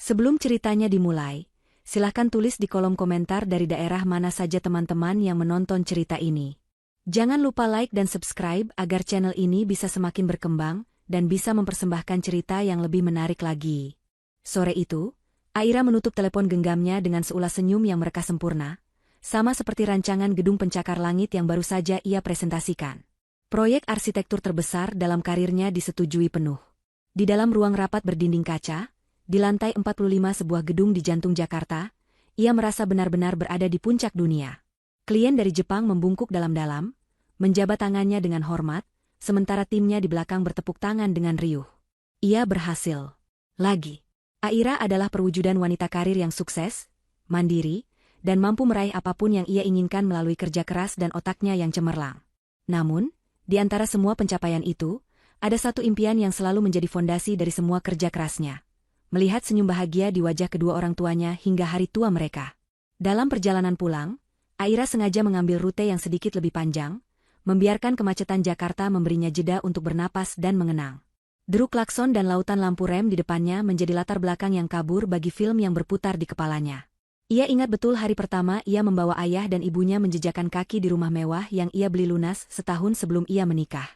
Sebelum ceritanya dimulai, silahkan tulis di kolom komentar dari daerah mana saja teman-teman yang menonton cerita ini. Jangan lupa like dan subscribe agar channel ini bisa semakin berkembang dan bisa mempersembahkan cerita yang lebih menarik lagi. Sore itu, Aira menutup telepon genggamnya dengan seulas senyum yang mereka sempurna, sama seperti rancangan gedung pencakar langit yang baru saja ia presentasikan. Proyek arsitektur terbesar dalam karirnya disetujui penuh. Di dalam ruang rapat berdinding kaca, di lantai 45 sebuah gedung di jantung Jakarta, ia merasa benar-benar berada di puncak dunia. Klien dari Jepang membungkuk dalam-dalam, menjabat tangannya dengan hormat, sementara timnya di belakang bertepuk tangan dengan riuh. Ia berhasil. Lagi. Aira adalah perwujudan wanita karir yang sukses, mandiri, dan mampu meraih apapun yang ia inginkan melalui kerja keras dan otaknya yang cemerlang. Namun, di antara semua pencapaian itu, ada satu impian yang selalu menjadi fondasi dari semua kerja kerasnya. Melihat senyum bahagia di wajah kedua orang tuanya hingga hari tua mereka. Dalam perjalanan pulang, Aira sengaja mengambil rute yang sedikit lebih panjang, membiarkan kemacetan Jakarta memberinya jeda untuk bernapas dan mengenang. Deru klakson dan lautan lampu rem di depannya menjadi latar belakang yang kabur bagi film yang berputar di kepalanya. Ia ingat betul hari pertama ia membawa ayah dan ibunya menjejakkan kaki di rumah mewah yang ia beli lunas setahun sebelum ia menikah.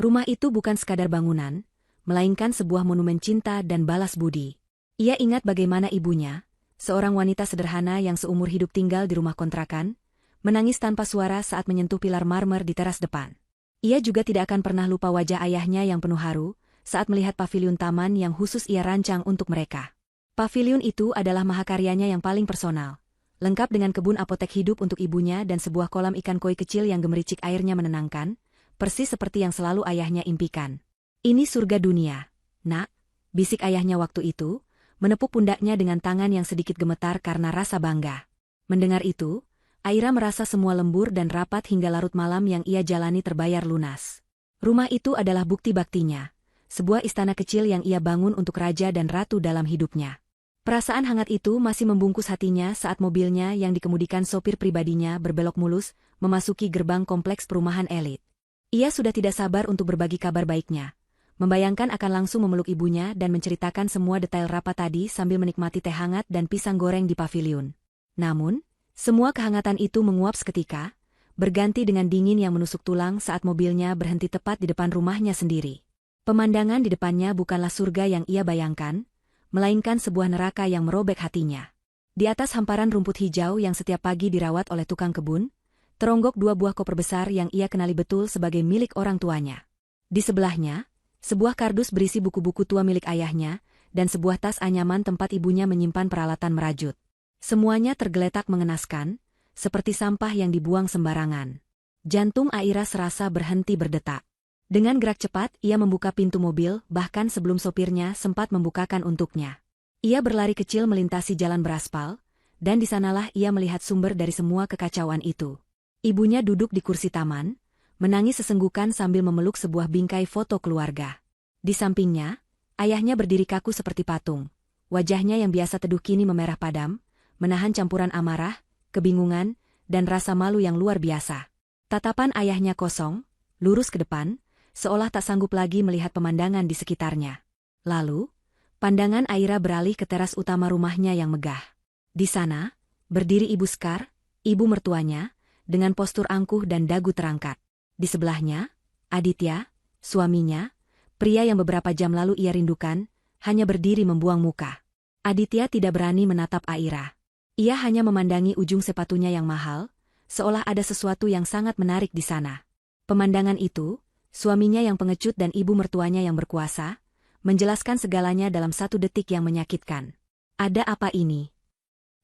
Rumah itu bukan sekadar bangunan, melainkan sebuah monumen cinta dan balas budi. Ia ingat bagaimana ibunya, seorang wanita sederhana yang seumur hidup tinggal di rumah kontrakan, menangis tanpa suara saat menyentuh pilar marmer di teras depan. Ia juga tidak akan pernah lupa wajah ayahnya yang penuh haru saat melihat paviliun taman yang khusus ia rancang untuk mereka. Paviliun itu adalah mahakaryanya yang paling personal, lengkap dengan kebun apotek hidup untuk ibunya dan sebuah kolam ikan koi kecil yang gemericik airnya menenangkan, persis seperti yang selalu ayahnya impikan. Ini surga dunia, nak, bisik ayahnya waktu itu, menepuk pundaknya dengan tangan yang sedikit gemetar karena rasa bangga. Mendengar itu, Aira merasa semua lembur dan rapat hingga larut malam yang ia jalani terbayar lunas. Rumah itu adalah bukti baktinya, sebuah istana kecil yang ia bangun untuk raja dan ratu dalam hidupnya. Perasaan hangat itu masih membungkus hatinya saat mobilnya yang dikemudikan sopir pribadinya berbelok mulus, memasuki gerbang kompleks perumahan elit. Ia sudah tidak sabar untuk berbagi kabar baiknya. Membayangkan akan langsung memeluk ibunya dan menceritakan semua detail rapat tadi sambil menikmati teh hangat dan pisang goreng di paviliun. Namun, semua kehangatan itu menguap seketika, berganti dengan dingin yang menusuk tulang saat mobilnya berhenti tepat di depan rumahnya sendiri. Pemandangan di depannya bukanlah surga yang ia bayangkan, melainkan sebuah neraka yang merobek hatinya. Di atas hamparan rumput hijau yang setiap pagi dirawat oleh tukang kebun, teronggok dua buah koper besar yang ia kenali betul sebagai milik orang tuanya. Di sebelahnya, sebuah kardus berisi buku-buku tua milik ayahnya, dan sebuah tas anyaman tempat ibunya menyimpan peralatan merajut. Semuanya tergeletak mengenaskan, seperti sampah yang dibuang sembarangan. Jantung Aira serasa berhenti berdetak. Dengan gerak cepat, ia membuka pintu mobil, bahkan sebelum sopirnya sempat membukakan untuknya. Ia berlari kecil melintasi jalan beraspal, dan di sanalah ia melihat sumber dari semua kekacauan itu. Ibunya duduk di kursi taman, menangis sesenggukan sambil memeluk sebuah bingkai foto keluarga. Di sampingnya, ayahnya berdiri kaku seperti patung. Wajahnya yang biasa teduh kini memerah padam, menahan campuran amarah, kebingungan, dan rasa malu yang luar biasa. Tatapan ayahnya kosong, lurus ke depan, seolah tak sanggup lagi melihat pemandangan di sekitarnya. Lalu, pandangan Aira beralih ke teras utama rumahnya yang megah. Di sana, berdiri Ibu Sekar, ibu mertuanya, dengan postur angkuh dan dagu terangkat. Di sebelahnya, Aditya, suaminya, pria yang beberapa jam lalu ia rindukan, hanya berdiri membuang muka. Aditya tidak berani menatap Aira. Ia hanya memandangi ujung sepatunya yang mahal, seolah ada sesuatu yang sangat menarik di sana. Pemandangan itu, suaminya yang pengecut dan ibu mertuanya yang berkuasa, menjelaskan segalanya dalam satu detik yang menyakitkan. Ada apa ini?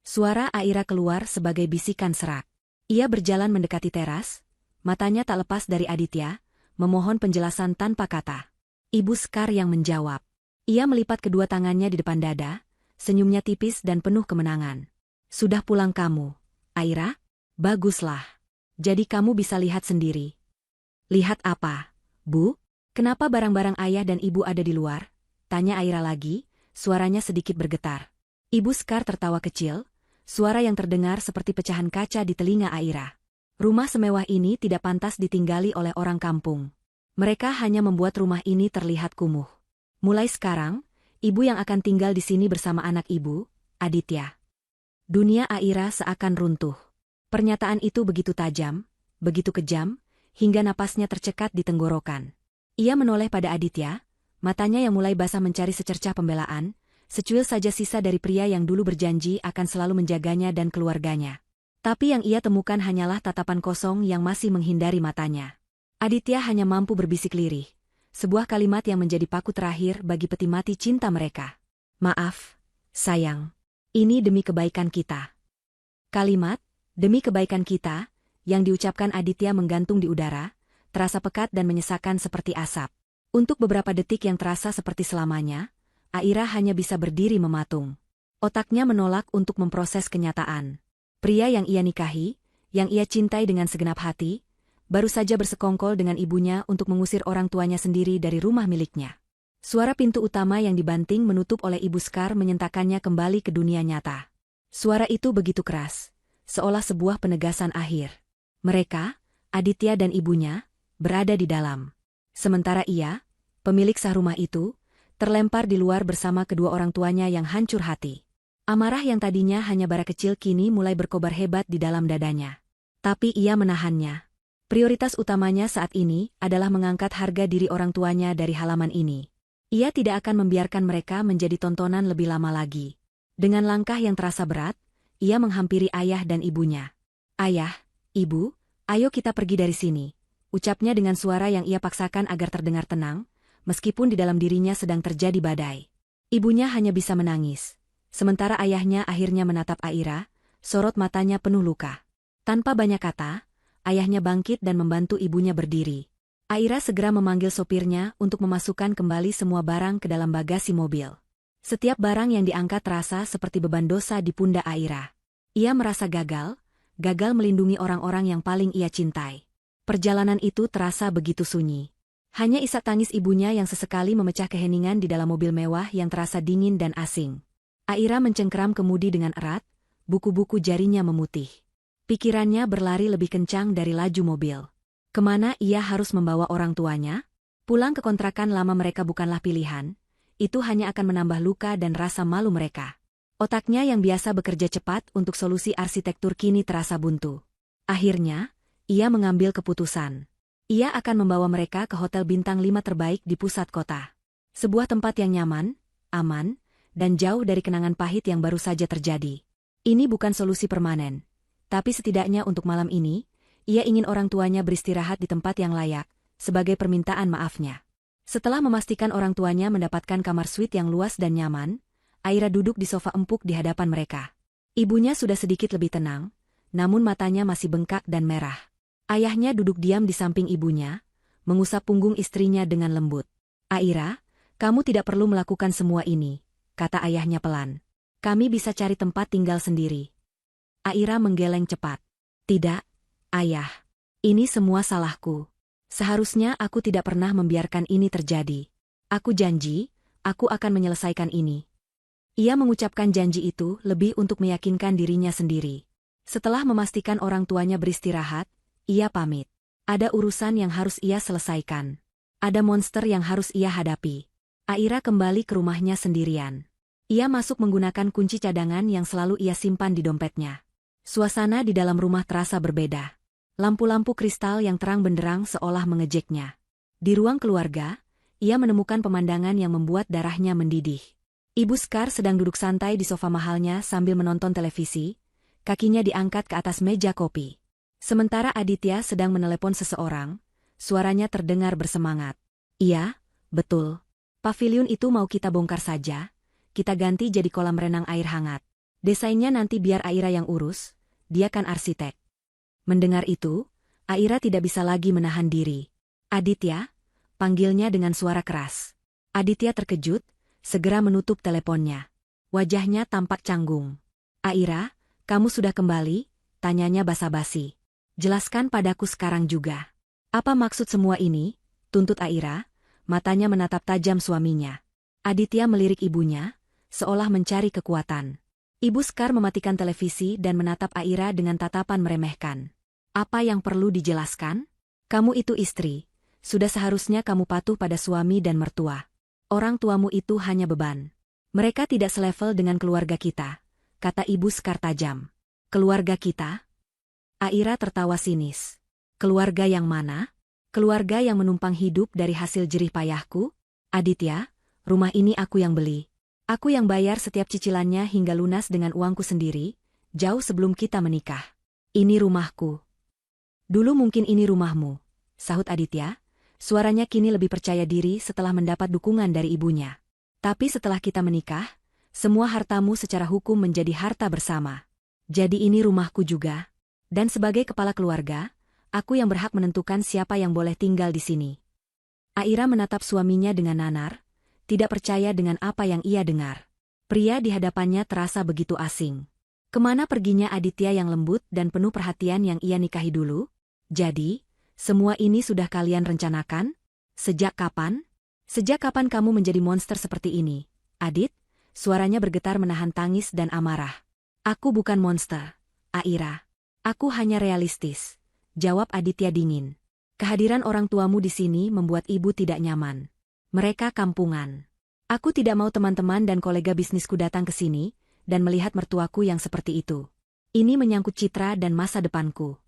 Suara Aira keluar sebagai bisikan serak. Ia berjalan mendekati teras, matanya tak lepas dari Aditya, memohon penjelasan tanpa kata. Ibu Sekar yang menjawab. Ia melipat kedua tangannya di depan dada, senyumnya tipis dan penuh kemenangan. Sudah pulang kamu, Aira? Baguslah. Jadi kamu bisa lihat sendiri. Lihat apa? Bu, kenapa barang-barang ayah dan ibu ada di luar? Tanya Aira lagi, suaranya sedikit bergetar. Ibu Sekar tertawa kecil, suara yang terdengar seperti pecahan kaca di telinga Aira. Rumah semewah ini tidak pantas ditinggali oleh orang kampung. Mereka hanya membuat rumah ini terlihat kumuh. Mulai sekarang, Ibu yang akan tinggal di sini bersama anak ibu, Aditya. Dunia Aira seakan runtuh. Pernyataan itu begitu tajam, begitu kejam, hingga napasnya tercekat di tenggorokan. Ia menoleh pada Aditya, matanya yang mulai basah mencari secercah pembelaan, secuil saja sisa dari pria yang dulu berjanji akan selalu menjaganya dan keluarganya. Tapi yang ia temukan hanyalah tatapan kosong yang masih menghindari matanya. Aditya hanya mampu berbisik lirih, sebuah kalimat yang menjadi paku terakhir bagi peti mati cinta mereka. Maaf, sayang. Ini demi kebaikan kita. Kalimat, demi kebaikan kita, yang diucapkan Aditya menggantung di udara, terasa pekat dan menyesakan seperti asap. Untuk beberapa detik yang terasa seperti selamanya, Aira hanya bisa berdiri mematung. Otaknya menolak untuk memproses kenyataan. Pria yang ia nikahi, yang ia cintai dengan segenap hati, baru saja bersekongkol dengan ibunya untuk mengusir orang tuanya sendiri dari rumah miliknya. Suara pintu utama yang dibanting menutup oleh Ibu Sekar menyentakkannya kembali ke dunia nyata. Suara itu begitu keras, seolah sebuah penegasan akhir. Mereka, Aditya dan ibunya, berada di dalam. Sementara ia, pemilik sah rumah itu, terlempar di luar bersama kedua orang tuanya yang hancur hati. Amarah yang tadinya hanya bara kecil kini mulai berkobar hebat di dalam dadanya. Tapi ia menahannya. Prioritas utamanya saat ini adalah mengangkat harga diri orang tuanya dari halaman ini. Ia tidak akan membiarkan mereka menjadi tontonan lebih lama lagi. Dengan langkah yang terasa berat, ia menghampiri ayah dan ibunya. Ayah, ibu, ayo kita pergi dari sini, ucapnya dengan suara yang ia paksakan agar terdengar tenang, meskipun di dalam dirinya sedang terjadi badai. Ibunya hanya bisa menangis. Sementara ayahnya akhirnya menatap Aira, sorot matanya penuh luka. Tanpa banyak kata, ayahnya bangkit dan membantu ibunya berdiri. Aira segera memanggil sopirnya untuk memasukkan kembali semua barang ke dalam bagasi mobil. Setiap barang yang diangkat terasa seperti beban dosa di pundak Aira. Ia merasa gagal melindungi orang-orang yang paling ia cintai. Perjalanan itu terasa begitu sunyi. Hanya isak tangis ibunya yang sesekali memecah keheningan di dalam mobil mewah yang terasa dingin dan asing. Aira mencengkeram kemudi dengan erat, buku-buku jarinya memutih. Pikirannya berlari lebih kencang dari laju mobil. Kemana ia harus membawa orang tuanya? Pulang ke kontrakan lama mereka bukanlah pilihan, itu hanya akan menambah luka dan rasa malu mereka. Otaknya yang biasa bekerja cepat untuk solusi arsitektur kini terasa buntu. Akhirnya, ia mengambil keputusan. Ia akan membawa mereka ke hotel bintang 5 terbaik di pusat kota. Sebuah tempat yang nyaman, aman, dan jauh dari kenangan pahit yang baru saja terjadi. Ini bukan solusi permanen, tapi setidaknya untuk malam ini, ia ingin orang tuanya beristirahat di tempat yang layak, sebagai permintaan maafnya. Setelah memastikan orang tuanya mendapatkan kamar suite yang luas dan nyaman, Aira duduk di sofa empuk di hadapan mereka. Ibunya sudah sedikit lebih tenang, namun matanya masih bengkak dan merah. Ayahnya duduk diam di samping ibunya, mengusap punggung istrinya dengan lembut. Aira, kamu tidak perlu melakukan semua ini, kata ayahnya pelan. Kami bisa cari tempat tinggal sendiri. Aira menggeleng cepat. Tidak, Ayah. Ini semua salahku. Seharusnya aku tidak pernah membiarkan ini terjadi. Aku janji, aku akan menyelesaikan ini. Ia mengucapkan janji itu lebih untuk meyakinkan dirinya sendiri. Setelah memastikan orang tuanya beristirahat, ia pamit. Ada urusan yang harus ia selesaikan. Ada monster yang harus ia hadapi. Aira kembali ke rumahnya sendirian. Ia masuk menggunakan kunci cadangan yang selalu ia simpan di dompetnya. Suasana di dalam rumah terasa berbeda. Lampu-lampu kristal yang terang benderang seolah mengejeknya. Di ruang keluarga, ia menemukan pemandangan yang membuat darahnya mendidih. Ibu Sekar sedang duduk santai di sofa mahalnya sambil menonton televisi, kakinya diangkat ke atas meja kopi. Sementara Aditya sedang menelepon seseorang, suaranya terdengar bersemangat. Iya, betul. Pavilion itu mau kita bongkar saja, kita ganti jadi kolam renang air hangat. Desainnya nanti biar Aira yang urus, dia kan arsitek. Mendengar itu, Aira tidak bisa lagi menahan diri. Aditya, panggilnya dengan suara keras. Aditya terkejut, segera menutup teleponnya. Wajahnya tampak canggung. Aira, kamu sudah kembali? Tanyanya basa-basi. Jelaskan padaku sekarang juga. Apa maksud semua ini? Tuntut Aira, matanya menatap tajam suaminya. Aditya melirik ibunya, seolah mencari kekuatan. Ibu Sekar mematikan televisi dan menatap Aira dengan tatapan meremehkan. Apa yang perlu dijelaskan? Kamu itu istri, sudah seharusnya kamu patuh pada suami dan mertua. Orang tuamu itu hanya beban. Mereka tidak selevel dengan keluarga kita, kata Ibu Sekar tajam. Keluarga kita? Aira tertawa sinis. Keluarga yang mana? Keluarga yang menumpang hidup dari hasil jerih payahku? Aditya, rumah ini aku yang beli. Aku yang bayar setiap cicilannya hingga lunas dengan uangku sendiri, jauh sebelum kita menikah. Ini rumahku. Dulu mungkin ini rumahmu, sahut Aditya. Suaranya kini lebih percaya diri setelah mendapat dukungan dari ibunya. Tapi setelah kita menikah, semua hartamu secara hukum menjadi harta bersama. Jadi ini rumahku juga. Dan sebagai kepala keluarga, aku yang berhak menentukan siapa yang boleh tinggal di sini. Aira menatap suaminya dengan nanar, tidak percaya dengan apa yang ia dengar. Pria di hadapannya terasa begitu asing. Kemana perginya Aditya yang lembut dan penuh perhatian yang ia nikahi dulu? Jadi, semua ini sudah kalian rencanakan? Sejak kapan? Sejak kapan kamu menjadi monster seperti ini, Adit? Suaranya bergetar menahan tangis dan amarah. Aku bukan monster, Aira. Aku hanya realistis, jawab Aditya dingin. Kehadiran orang tuamu di sini membuat ibu tidak nyaman. Mereka kampungan. Aku tidak mau teman-teman dan kolega bisnisku datang ke sini dan melihat mertuaku yang seperti itu. Ini menyangkut citra dan masa depanku.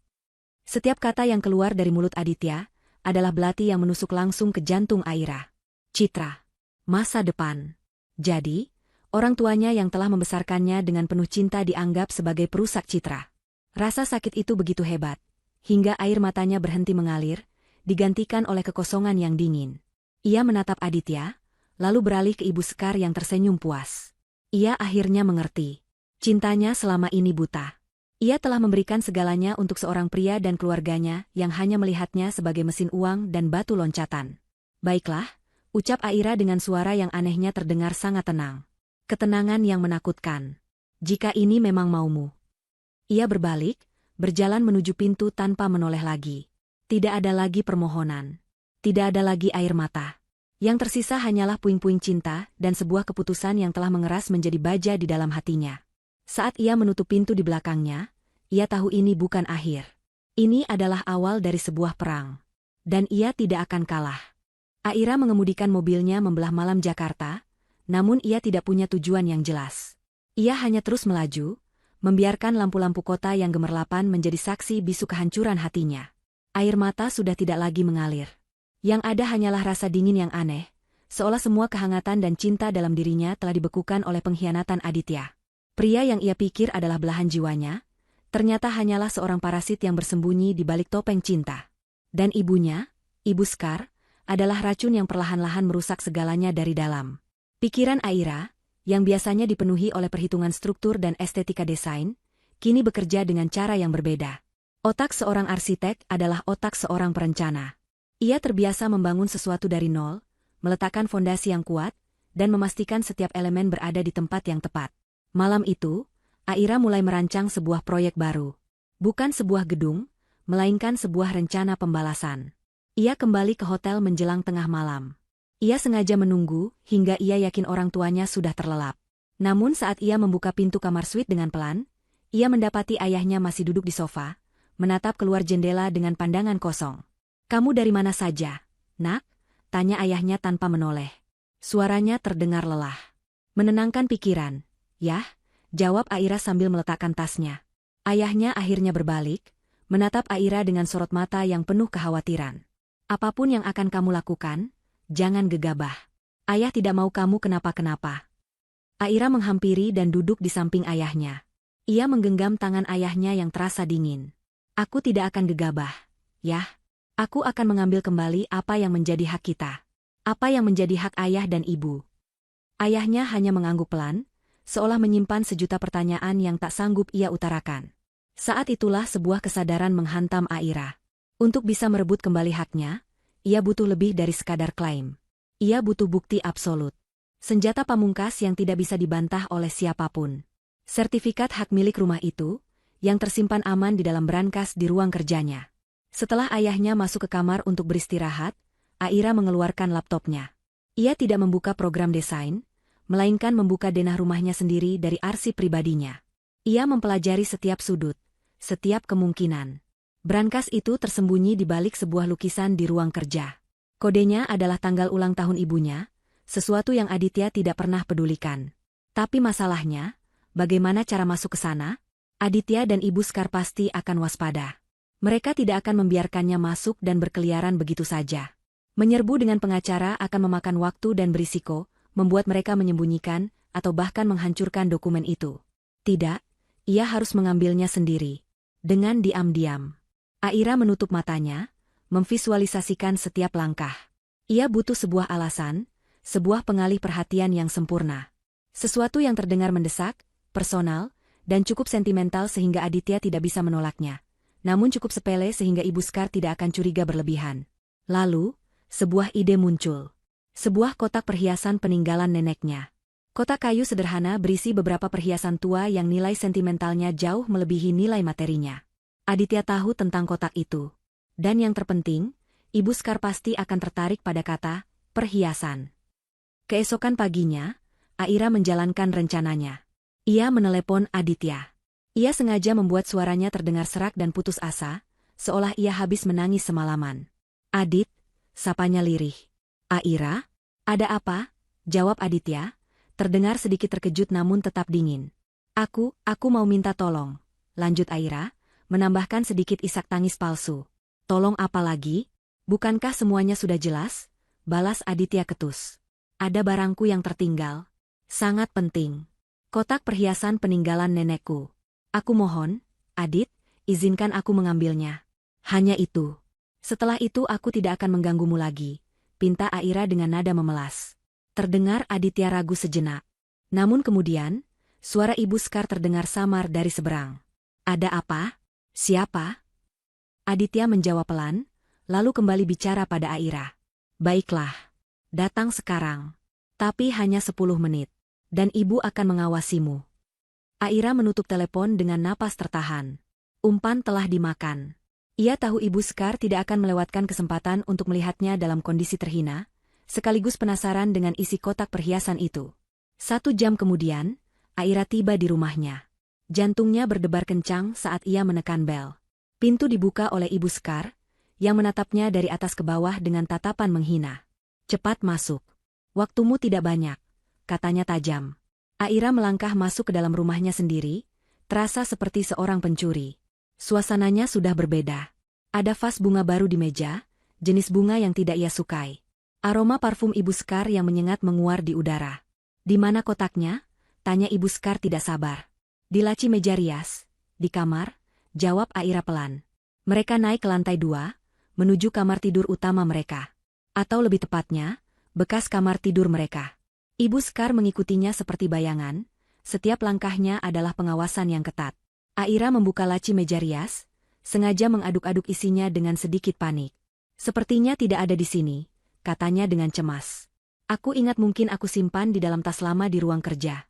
Setiap kata yang keluar dari mulut Aditya adalah belati yang menusuk langsung ke jantung Aira. Citra. Masa depan. Jadi, orang tuanya yang telah membesarkannya dengan penuh cinta dianggap sebagai perusak citra. Rasa sakit itu begitu hebat, hingga air matanya berhenti mengalir, digantikan oleh kekosongan yang dingin. Ia menatap Aditya, lalu beralih ke Ibu Sekar yang tersenyum puas. Ia akhirnya mengerti. Cintanya selama ini buta. Ia telah memberikan segalanya untuk seorang pria dan keluarganya yang hanya melihatnya sebagai mesin uang dan batu loncatan. Baiklah, ucap Aira dengan suara yang anehnya terdengar sangat tenang. Ketenangan yang menakutkan. Jika ini memang maumu. Ia berbalik, berjalan menuju pintu tanpa menoleh lagi. Tidak ada lagi permohonan. Tidak ada lagi air mata. Yang tersisa hanyalah puing-puing cinta dan sebuah keputusan yang telah mengeras menjadi baja di dalam hatinya. Saat ia menutup pintu di belakangnya, ia tahu ini bukan akhir. Ini adalah awal dari sebuah perang. Dan ia tidak akan kalah. Aira mengemudikan mobilnya membelah malam Jakarta, namun ia tidak punya tujuan yang jelas. Ia hanya terus melaju, membiarkan lampu-lampu kota yang gemerlapan menjadi saksi bisu kehancuran hatinya. Air mata sudah tidak lagi mengalir. Yang ada hanyalah rasa dingin yang aneh, seolah semua kehangatan dan cinta dalam dirinya telah dibekukan oleh pengkhianatan Aditya. Pria yang ia pikir adalah belahan jiwanya, ternyata hanyalah seorang parasit yang bersembunyi di balik topeng cinta. Dan ibunya, Ibu Sekar, adalah racun yang perlahan-lahan merusak segalanya dari dalam. Pikiran Aira, yang biasanya dipenuhi oleh perhitungan struktur dan estetika desain, kini bekerja dengan cara yang berbeda. Otak seorang arsitek adalah otak seorang perencana. Ia terbiasa membangun sesuatu dari nol, meletakkan fondasi yang kuat, dan memastikan setiap elemen berada di tempat yang tepat. Malam itu, Aira mulai merancang sebuah proyek baru. Bukan sebuah gedung, melainkan sebuah rencana pembalasan. Ia kembali ke hotel menjelang tengah malam. Ia sengaja menunggu hingga ia yakin orang tuanya sudah terlelap. Namun saat ia membuka pintu kamar suite dengan pelan, ia mendapati ayahnya masih duduk di sofa, menatap keluar jendela dengan pandangan kosong. "Kamu dari mana saja, Nak?" tanya ayahnya tanpa menoleh. Suaranya terdengar lelah. "Menenangkan pikiran, Yah," jawab Aira sambil meletakkan tasnya. Ayahnya akhirnya berbalik, menatap Aira dengan sorot mata yang penuh kekhawatiran. "Apapun yang akan kamu lakukan, jangan gegabah. Ayah tidak mau kamu kenapa-kenapa." Aira menghampiri dan duduk di samping ayahnya. Ia menggenggam tangan ayahnya yang terasa dingin. "Aku tidak akan gegabah, Yah. Aku akan mengambil kembali apa yang menjadi hak kita. Apa yang menjadi hak ayah dan ibu." Ayahnya hanya mengangguk pelan, seolah menyimpan sejuta pertanyaan yang tak sanggup ia utarakan. Saat itulah sebuah kesadaran menghantam Aira. Untuk bisa merebut kembali haknya, ia butuh lebih dari sekadar klaim. Ia butuh bukti absolut. Senjata pamungkas yang tidak bisa dibantah oleh siapapun. Sertifikat hak milik rumah itu, yang tersimpan aman di dalam brankas di ruang kerjanya. Setelah ayahnya masuk ke kamar untuk beristirahat, Aira mengeluarkan laptopnya. Ia tidak membuka program desain, melainkan membuka denah rumahnya sendiri dari arsip pribadinya. Ia mempelajari setiap sudut, setiap kemungkinan. Brankas itu tersembunyi di balik sebuah lukisan di ruang kerja. Kodenya adalah tanggal ulang tahun ibunya, sesuatu yang Aditya tidak pernah pedulikan. Tapi masalahnya, bagaimana cara masuk ke sana? Aditya dan Ibu Sekar pasti akan waspada. Mereka tidak akan membiarkannya masuk dan berkeliaran begitu saja. Menyerbu dengan pengacara akan memakan waktu dan berisiko, membuat mereka menyembunyikan atau bahkan menghancurkan dokumen itu. Tidak, ia harus mengambilnya sendiri. Dengan diam-diam. Aira menutup matanya, memvisualisasikan setiap langkah. Ia butuh sebuah alasan, sebuah pengalih perhatian yang sempurna. Sesuatu yang terdengar mendesak, personal, dan cukup sentimental sehingga Aditya tidak bisa menolaknya. Namun cukup sepele sehingga Ibu Sekar tidak akan curiga berlebihan. Lalu, sebuah ide muncul. Sebuah kotak perhiasan peninggalan neneknya. Kotak kayu sederhana berisi beberapa perhiasan tua yang nilai sentimentalnya jauh melebihi nilai materinya. Aditya tahu tentang kotak itu. Dan yang terpenting, Ibu Sekar pasti akan tertarik pada kata perhiasan. Keesokan paginya, Aira menjalankan rencananya. Ia menelepon Aditya. Ia sengaja membuat suaranya terdengar serak dan putus asa, seolah ia habis menangis semalaman. "Adit," sapanya lirih. "Aira? Ada apa?" jawab Aditya, terdengar sedikit terkejut namun tetap dingin. Aku mau minta tolong," lanjut Aira, menambahkan sedikit isak tangis palsu. "Tolong apa lagi? Bukankah semuanya sudah jelas?" balas Aditya ketus. "Ada barangku yang tertinggal. Sangat penting. Kotak perhiasan peninggalan nenekku. Aku mohon, Adit, izinkan aku mengambilnya. Hanya itu. Setelah itu aku tidak akan mengganggumu lagi," pinta Aira dengan nada memelas. Terdengar Aditya ragu sejenak. Namun kemudian, suara Ibu Sekar terdengar samar dari seberang. "Ada apa? Siapa?" Aditya menjawab pelan, lalu kembali bicara pada Aira. "Baiklah. Datang sekarang. Tapi hanya 10 menit. Dan ibu akan mengawasimu." Aira menutup telepon dengan napas tertahan. Umpan telah dimakan. Ia tahu Ibu Sekar tidak akan melewatkan kesempatan untuk melihatnya dalam kondisi terhina, sekaligus penasaran dengan isi kotak perhiasan itu. 1 jam kemudian, Aira tiba di rumahnya. Jantungnya berdebar kencang saat ia menekan bel. Pintu dibuka oleh Ibu Sekar, yang menatapnya dari atas ke bawah dengan tatapan menghina. "Cepat masuk. Waktumu tidak banyak," katanya tajam. Aira melangkah masuk ke dalam rumahnya sendiri, terasa seperti seorang pencuri. Suasananya sudah berbeda. Ada vas bunga baru di meja, jenis bunga yang tidak ia sukai. Aroma parfum Ibu Sekar yang menyengat menguar di udara. "Di mana kotaknya?" tanya Ibu Sekar tidak sabar. "Di laci meja rias, di kamar," jawab Aira pelan. Mereka naik ke lantai 2, menuju kamar tidur utama mereka. Atau lebih tepatnya, bekas kamar tidur mereka. Ibu Sekar mengikutinya seperti bayangan, setiap langkahnya adalah pengawasan yang ketat. Aira membuka laci meja rias, sengaja mengaduk-aduk isinya dengan sedikit panik. "Sepertinya tidak ada di sini," katanya dengan cemas. "Aku ingat mungkin aku simpan di dalam tas lama di ruang kerja."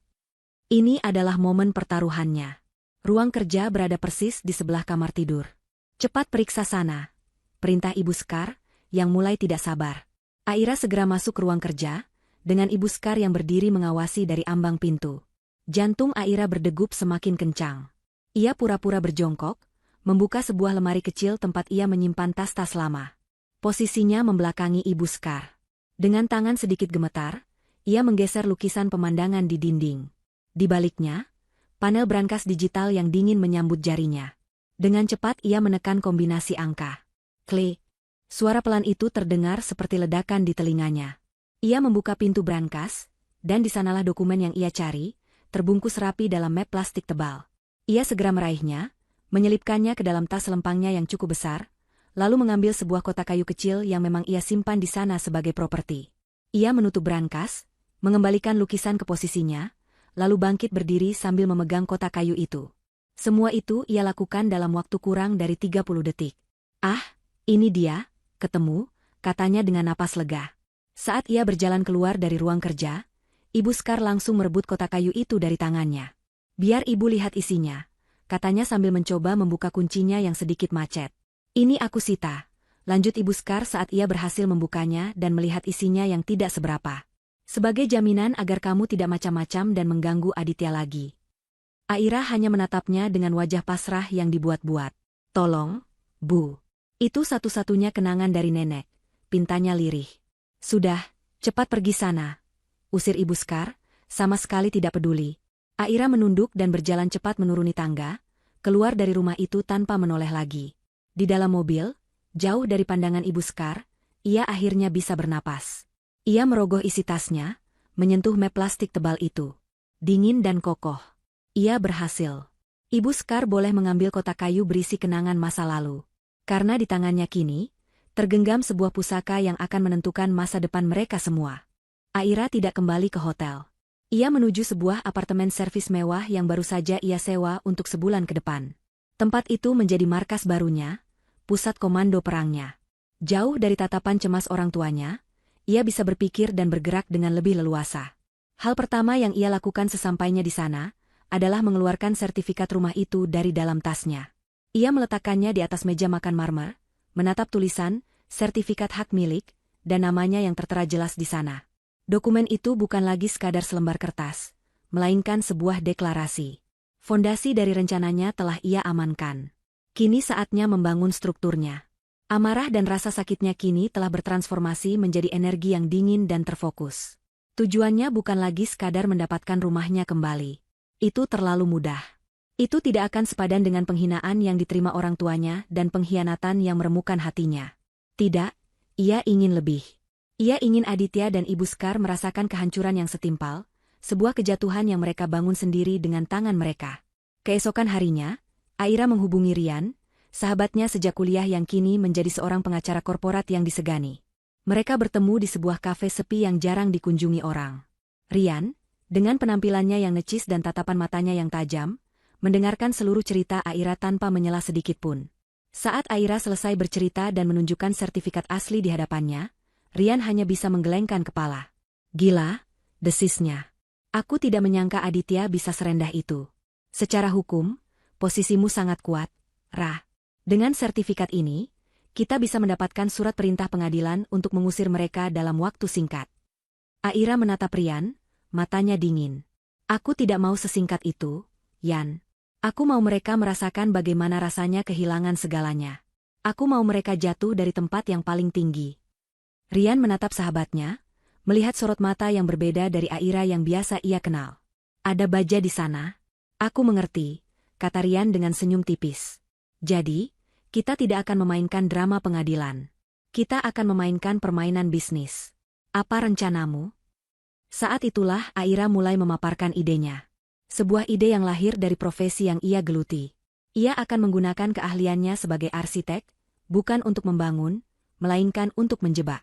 Ini adalah momen pertaruhannya. Ruang kerja berada persis di sebelah kamar tidur. "Cepat periksa sana," perintah Ibu Sekar, yang mulai tidak sabar. Aira segera masuk ke ruang kerja, dengan Ibu Sekar yang berdiri mengawasi dari ambang pintu. Jantung Aira berdegup semakin kencang. Ia pura-pura berjongkok, membuka sebuah lemari kecil tempat ia menyimpan tas-tas lama. Posisinya membelakangi Ibu Sekar. Dengan tangan sedikit gemetar, ia menggeser lukisan pemandangan di dinding. Di baliknya, panel brankas digital yang dingin menyambut jarinya. Dengan cepat ia menekan kombinasi angka. Klik. Suara pelan itu terdengar seperti ledakan di telinganya. Ia membuka pintu brankas, dan di sanalah dokumen yang ia cari, terbungkus rapi dalam map plastik tebal. Ia segera meraihnya, menyelipkannya ke dalam tas lempangnya yang cukup besar, lalu mengambil sebuah kotak kayu kecil yang memang ia simpan di sana sebagai properti. Ia menutup brankas, mengembalikan lukisan ke posisinya, lalu bangkit berdiri sambil memegang kotak kayu itu. Semua itu ia lakukan dalam waktu kurang dari 30 detik. "Ah, ini dia, ketemu," katanya dengan napas lega. Saat ia berjalan keluar dari ruang kerja, Ibu Sekar langsung merebut kotak kayu itu dari tangannya. "Biar ibu lihat isinya," katanya sambil mencoba membuka kuncinya yang sedikit macet. "Ini aku sita," lanjut Ibu Sekar saat ia berhasil membukanya dan melihat isinya yang tidak seberapa. "Sebagai jaminan agar kamu tidak macam-macam dan mengganggu Aditya lagi." Aira hanya menatapnya dengan wajah pasrah yang dibuat-buat. "Tolong, Bu. Itu satu-satunya kenangan dari nenek," pintanya lirih. "Sudah, cepat pergi sana," usir Ibu Skar, sama sekali tidak peduli. Aira menunduk dan berjalan cepat menuruni tangga, keluar dari rumah itu tanpa menoleh lagi. Di dalam mobil, jauh dari pandangan Ibu Skar, ia akhirnya bisa bernapas. Ia merogoh isi tasnya, menyentuh map plastik tebal itu. Dingin dan kokoh. Ia berhasil. Ibu Skar boleh mengambil kotak kayu berisi kenangan masa lalu. Karena di tangannya kini, tergenggam sebuah pusaka yang akan menentukan masa depan mereka semua. Aira tidak kembali ke hotel. Ia menuju sebuah apartemen servis mewah yang baru saja ia sewa untuk sebulan ke depan. Tempat itu menjadi markas barunya, pusat komando perangnya. Jauh dari tatapan cemas orang tuanya, ia bisa berpikir dan bergerak dengan lebih leluasa. Hal pertama yang ia lakukan sesampainya di sana, adalah mengeluarkan sertifikat rumah itu dari dalam tasnya. Ia meletakkannya di atas meja makan marmer, menatap tulisan, sertifikat hak milik, dan namanya yang tertera jelas di sana. Dokumen itu bukan lagi sekadar selembar kertas, melainkan sebuah deklarasi. Fondasi dari rencananya telah ia amankan. Kini saatnya membangun strukturnya. Amarah dan rasa sakitnya kini telah bertransformasi menjadi energi yang dingin dan terfokus. Tujuannya bukan lagi sekadar mendapatkan rumahnya kembali. Itu terlalu mudah. Itu tidak akan sepadan dengan penghinaan yang diterima orang tuanya dan pengkhianatan yang meremukkan hatinya. Tidak, ia ingin lebih. Ia ingin Aditya dan Ibu Skar merasakan kehancuran yang setimpal, sebuah kejatuhan yang mereka bangun sendiri dengan tangan mereka. Keesokan harinya, Aira menghubungi Rian, sahabatnya sejak kuliah yang kini menjadi seorang pengacara korporat yang disegani. Mereka bertemu di sebuah kafe sepi yang jarang dikunjungi orang. Rian, dengan penampilannya yang necis dan tatapan matanya yang tajam, mendengarkan seluruh cerita Aira tanpa menyela sedikitpun. Saat Aira selesai bercerita dan menunjukkan sertifikat asli di hadapannya, Rian hanya bisa menggelengkan kepala. Gila, desisnya. Aku tidak menyangka Aditya bisa serendah itu. Secara hukum, posisimu sangat kuat, Ra. Dengan sertifikat ini, kita bisa mendapatkan surat perintah pengadilan untuk mengusir mereka dalam waktu singkat. Aira menatap Rian, matanya dingin. Aku tidak mau sesingkat itu, Yan. Aku mau mereka merasakan bagaimana rasanya kehilangan segalanya. Aku mau mereka jatuh dari tempat yang paling tinggi. Rian menatap sahabatnya, melihat sorot mata yang berbeda dari Aira yang biasa ia kenal. Ada baja di sana? Aku mengerti, kata Rian dengan senyum tipis. Jadi, kita tidak akan memainkan drama pengadilan. Kita akan memainkan permainan bisnis. Apa rencanamu? Saat itulah Aira mulai memaparkan idenya. Sebuah ide yang lahir dari profesi yang ia geluti. Ia akan menggunakan keahliannya sebagai arsitek, bukan untuk membangun, melainkan untuk menjebak.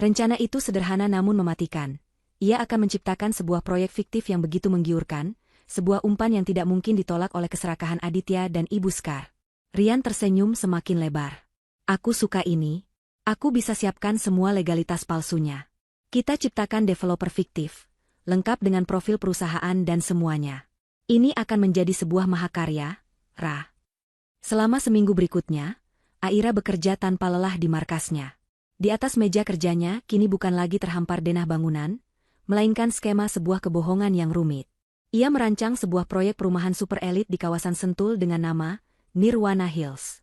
Rencana itu sederhana namun mematikan. Ia akan menciptakan sebuah proyek fiktif yang begitu menggiurkan, sebuah umpan yang tidak mungkin ditolak oleh keserakahan Aditya dan Ibu Skar. Rian tersenyum semakin lebar. Aku suka ini. Aku bisa siapkan semua legalitas palsunya. Kita ciptakan developer fiktif, lengkap dengan profil perusahaan dan semuanya. Ini akan menjadi sebuah mahakarya, Ra. Selama seminggu berikutnya, Aira bekerja tanpa lelah di markasnya. Di atas meja kerjanya kini bukan lagi terhampar denah bangunan, melainkan skema sebuah kebohongan yang rumit. Ia merancang sebuah proyek perumahan super elit di kawasan Sentul dengan nama Nirwana Hills.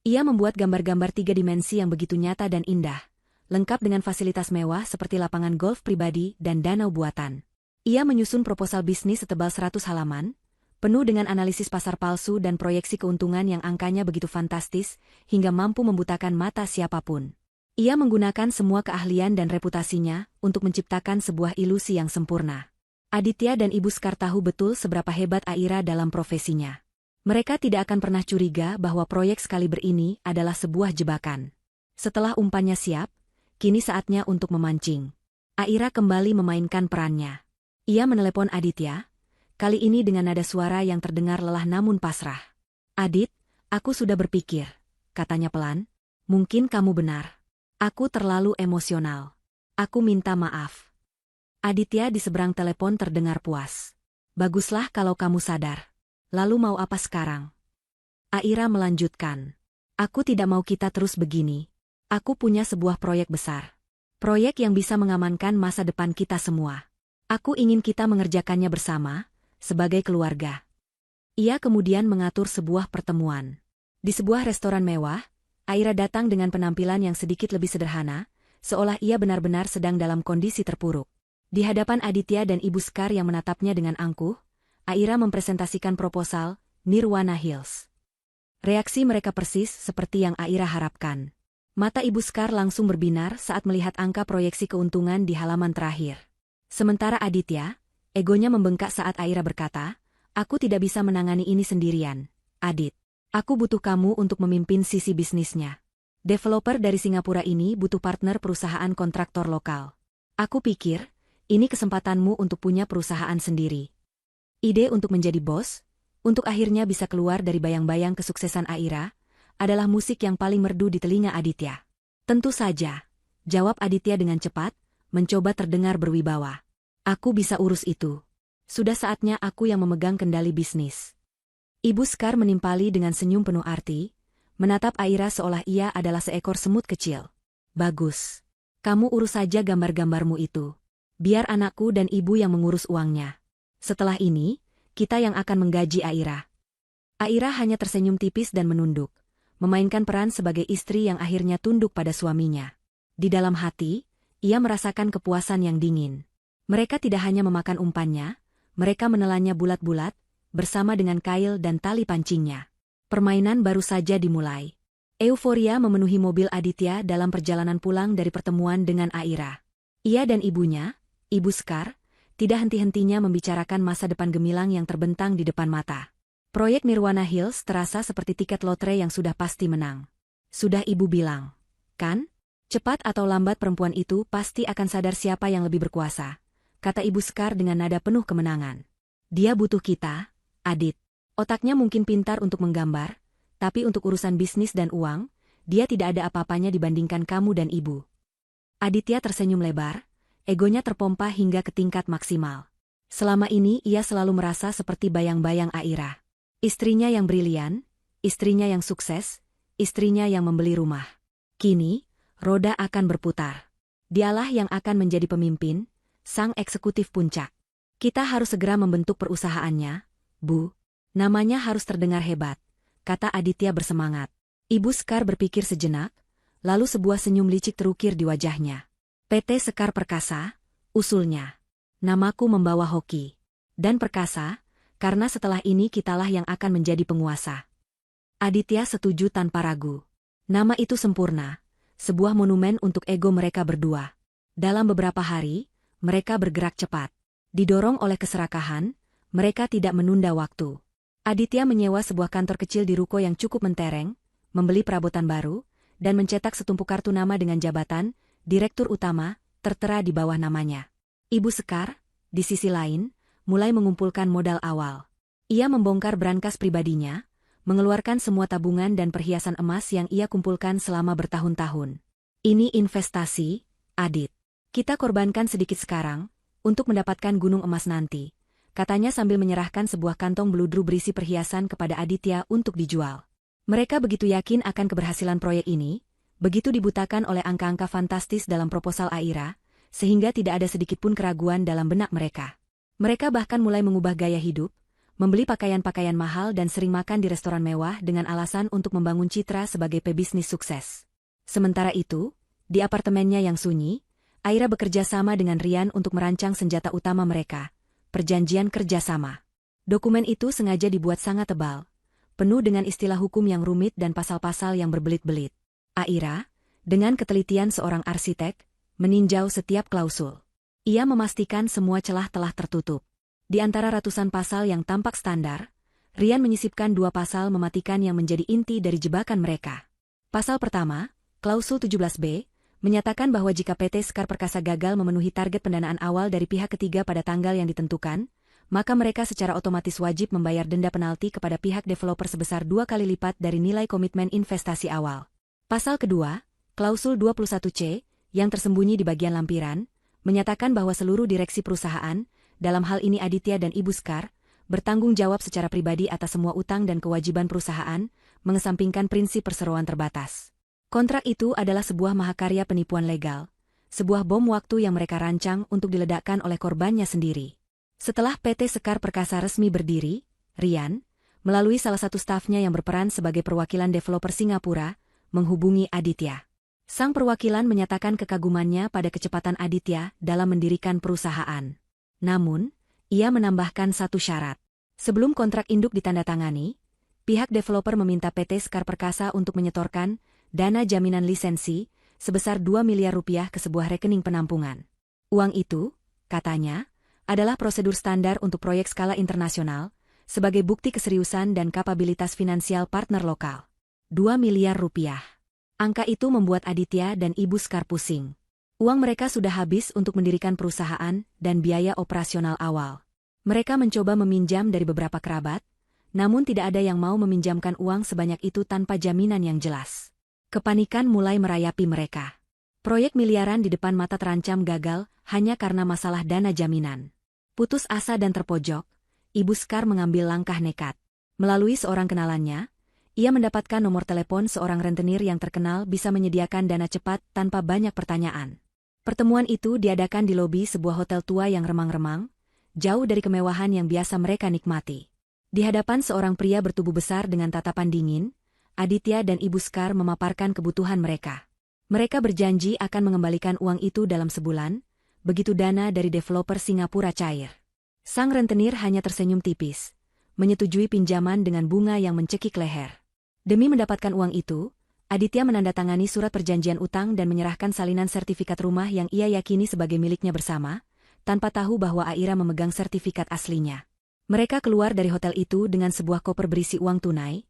Ia membuat gambar-gambar 3 dimensi yang begitu nyata dan indah, lengkap dengan fasilitas mewah seperti lapangan golf pribadi dan danau buatan. Ia menyusun proposal bisnis setebal 100 halaman, penuh dengan analisis pasar palsu dan proyeksi keuntungan yang angkanya begitu fantastis, hingga mampu membutakan mata siapapun. Ia menggunakan semua keahlian dan reputasinya untuk menciptakan sebuah ilusi yang sempurna. Aditya dan Ibu Skar tahu betul seberapa hebat Aira dalam profesinya. Mereka tidak akan pernah curiga bahwa proyek sekaliber ini adalah sebuah jebakan. Setelah umpannya siap, kini saatnya untuk memancing. Aira kembali memainkan perannya. Ia menelepon Aditya, kali ini dengan nada suara yang terdengar lelah namun pasrah. Adit, aku sudah berpikir, katanya pelan. Mungkin kamu benar. Aku terlalu emosional. Aku minta maaf. Aditya di seberang telepon terdengar puas. Baguslah kalau kamu sadar. Lalu mau apa sekarang? Aira melanjutkan. Aku tidak mau kita terus begini. Aku punya sebuah proyek besar. Proyek yang bisa mengamankan masa depan kita semua. Aku ingin kita mengerjakannya bersama, sebagai keluarga. Ia kemudian mengatur sebuah pertemuan. Di sebuah restoran mewah, Aira datang dengan penampilan yang sedikit lebih sederhana, seolah ia benar-benar sedang dalam kondisi terpuruk. Di hadapan Aditya dan Ibu Sekar yang menatapnya dengan angkuh, Aira mempresentasikan proposal Nirwana Hills. Reaksi mereka persis seperti yang Aira harapkan. Mata Ibu Sekar langsung berbinar saat melihat angka proyeksi keuntungan di halaman terakhir. Sementara Aditya, egonya membengkak saat Aira berkata, "Aku tidak bisa menangani ini sendirian, Adit. Aku butuh kamu untuk memimpin sisi bisnisnya. Developer dari Singapura ini butuh partner perusahaan kontraktor lokal. Aku pikir, ini kesempatanmu untuk punya perusahaan sendiri." Ide untuk menjadi bos, untuk akhirnya bisa keluar dari bayang-bayang kesuksesan Aira, adalah musik yang paling merdu di telinga Aditya. "Tentu saja," jawab Aditya dengan cepat, mencoba terdengar berwibawa. "Aku bisa urus itu. Sudah saatnya aku yang memegang kendali bisnis." Ibu Sekar menimpali dengan senyum penuh arti, menatap Aira seolah ia adalah seekor semut kecil. "Bagus. Kamu urus saja gambar-gambarmu itu. Biar anakku dan ibu yang mengurus uangnya. Setelah ini, kita yang akan menggaji Aira." Aira hanya tersenyum tipis dan menunduk, memainkan peran sebagai istri yang akhirnya tunduk pada suaminya. Di dalam hati, ia merasakan kepuasan yang dingin. Mereka tidak hanya memakan umpannya, mereka menelannya bulat-bulat, bersama dengan kail dan tali pancingnya. Permainan baru saja dimulai. Euforia memenuhi mobil Aditya dalam perjalanan pulang dari pertemuan dengan Aira. Ia dan ibunya, Ibu Sekar, tidak henti-hentinya membicarakan masa depan gemilang yang terbentang di depan mata. Proyek Nirwana Hills terasa seperti tiket lotre yang sudah pasti menang. "Sudah ibu bilang, kan? Cepat atau lambat perempuan itu pasti akan sadar siapa yang lebih berkuasa," kata Ibu Sekar dengan nada penuh kemenangan. "Dia butuh kita, Adit. Otaknya mungkin pintar untuk menggambar, tapi untuk urusan bisnis dan uang, dia tidak ada apa-apanya dibandingkan kamu dan ibu." Aditya tersenyum lebar, egonya terpompa hingga ke tingkat maksimal. Selama ini ia selalu merasa seperti bayang-bayang Aira. Istrinya yang brilian, istrinya yang sukses, istrinya yang membeli rumah. Kini, roda akan berputar. Dialah yang akan menjadi pemimpin, sang eksekutif puncak. "Kita harus segera membentuk perusahaannya, Bu. Namanya harus terdengar hebat," kata Aditya bersemangat. Ibu Sekar berpikir sejenak, lalu sebuah senyum licik terukir di wajahnya. "PT Sekar Perkasa," usulnya. "Namaku membawa hoki. Dan perkasa, karena setelah ini kitalah yang akan menjadi penguasa." Aditya setuju tanpa ragu. Nama itu sempurna, sebuah monumen untuk ego mereka berdua. Dalam beberapa hari, mereka bergerak cepat. Didorong oleh keserakahan, mereka tidak menunda waktu. Aditya menyewa sebuah kantor kecil di ruko yang cukup mentereng, membeli perabotan baru, dan mencetak setumpuk kartu nama dengan jabatan Direktur Utama tertera di bawah namanya. Ibu Sekar, di sisi lain, mulai mengumpulkan modal awal. Ia membongkar brankas pribadinya, mengeluarkan semua tabungan dan perhiasan emas yang ia kumpulkan selama bertahun-tahun. "Ini investasi, Adit. Kita korbankan sedikit sekarang, untuk mendapatkan gunung emas nanti," katanya sambil menyerahkan sebuah kantong beludru berisi perhiasan kepada Aditya untuk dijual. Mereka begitu yakin akan keberhasilan proyek ini, begitu dibutakan oleh angka-angka fantastis dalam proposal Aira, sehingga tidak ada sedikitpun keraguan dalam benak mereka. Mereka bahkan mulai mengubah gaya hidup, membeli pakaian-pakaian mahal dan sering makan di restoran mewah dengan alasan untuk membangun citra sebagai pebisnis sukses. Sementara itu, di apartemennya yang sunyi, Aira bekerja sama dengan Rian untuk merancang senjata utama mereka, perjanjian kerjasama. Dokumen itu sengaja dibuat sangat tebal, penuh dengan istilah hukum yang rumit dan pasal-pasal yang berbelit-belit. Aira, dengan ketelitian seorang arsitek, meninjau setiap klausul. Ia memastikan semua celah telah tertutup. Di antara ratusan pasal yang tampak standar, Rian menyisipkan 2 pasal mematikan yang menjadi inti dari jebakan mereka. Pasal pertama, klausul 17B, menyatakan bahwa jika PT Sekar Perkasa gagal memenuhi target pendanaan awal dari pihak ketiga pada tanggal yang ditentukan, maka mereka secara otomatis wajib membayar denda penalti kepada pihak developer sebesar 2 kali lipat dari nilai komitmen investasi awal. Pasal kedua, klausul 21C, yang tersembunyi di bagian lampiran, menyatakan bahwa seluruh direksi perusahaan, dalam hal ini Aditya dan Ibu Sekar, bertanggung jawab secara pribadi atas semua utang dan kewajiban perusahaan, mengesampingkan prinsip perseroan terbatas. Kontrak itu adalah sebuah mahakarya penipuan legal, sebuah bom waktu yang mereka rancang untuk diledakkan oleh korbannya sendiri. Setelah PT Sekar Perkasa resmi berdiri, Rian, melalui salah satu stafnya yang berperan sebagai perwakilan developer Singapura, menghubungi Aditya. Sang perwakilan menyatakan kekagumannya pada kecepatan Aditya dalam mendirikan perusahaan. Namun, ia menambahkan satu syarat. Sebelum kontrak induk ditandatangani, pihak developer meminta PT Skar Perkasa untuk menyetorkan dana jaminan lisensi sebesar 2 miliar rupiah ke sebuah rekening penampungan. Uang itu, katanya, adalah prosedur standar untuk proyek skala internasional, sebagai bukti keseriusan dan kapabilitas finansial partner lokal. 2 miliar rupiah. Angka itu membuat Aditya dan Ibu Skar pusing. Uang mereka sudah habis untuk mendirikan perusahaan dan biaya operasional awal. Mereka mencoba meminjam dari beberapa kerabat, namun tidak ada yang mau meminjamkan uang sebanyak itu tanpa jaminan yang jelas. Kepanikan mulai merayapi mereka. Proyek miliaran di depan mata terancam gagal hanya karena masalah dana jaminan. Putus asa dan terpojok, Ibu Skar mengambil langkah nekat. Melalui seorang kenalannya, ia mendapatkan nomor telepon seorang rentenir yang terkenal bisa menyediakan dana cepat tanpa banyak pertanyaan. Pertemuan itu diadakan di lobi sebuah hotel tua yang remang-remang, jauh dari kemewahan yang biasa mereka nikmati. Di hadapan seorang pria bertubuh besar dengan tatapan dingin, Aditya dan Ibu Skar memaparkan kebutuhan mereka. Mereka berjanji akan mengembalikan uang itu dalam sebulan, begitu dana dari developer Singapura cair. Sang rentenir hanya tersenyum tipis, menyetujui pinjaman dengan bunga yang mencekik leher. Demi mendapatkan uang itu, Aditya menandatangani surat perjanjian utang dan menyerahkan salinan sertifikat rumah yang ia yakini sebagai miliknya bersama, tanpa tahu bahwa Aira memegang sertifikat aslinya. Mereka keluar dari hotel itu dengan sebuah koper berisi uang tunai,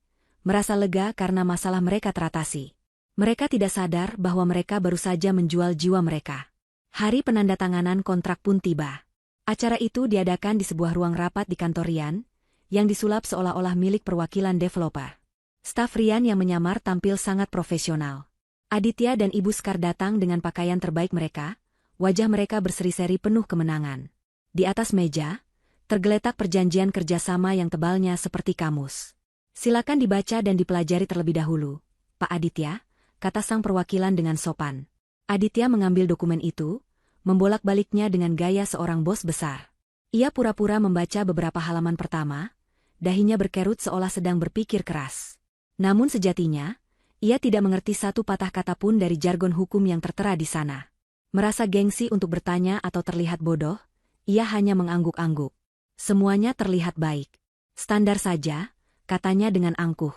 merasa lega karena masalah mereka teratasi. Mereka tidak sadar bahwa mereka baru saja menjual jiwa mereka. Hari penandatanganan kontrak pun tiba. Acara itu diadakan di sebuah ruang rapat di kantor Rian, yang disulap seolah-olah milik perwakilan developer. Staf Rian yang menyamar tampil sangat profesional. Aditya dan Ibu Skar datang dengan pakaian terbaik mereka, wajah mereka berseri-seri penuh kemenangan. Di atas meja, tergeletak perjanjian kerjasama yang tebalnya seperti kamus. Silakan dibaca dan dipelajari terlebih dahulu, Pak Aditya, kata sang perwakilan dengan sopan. Aditya mengambil dokumen itu, membolak-baliknya dengan gaya seorang bos besar. Ia pura-pura membaca beberapa halaman pertama, dahinya berkerut seolah sedang berpikir keras. Namun sejatinya, ia tidak mengerti satu patah kata pun dari jargon hukum yang tertera di sana. Merasa gengsi untuk bertanya atau terlihat bodoh, ia hanya mengangguk-angguk. Semuanya terlihat baik. Standar saja, katanya dengan angkuh.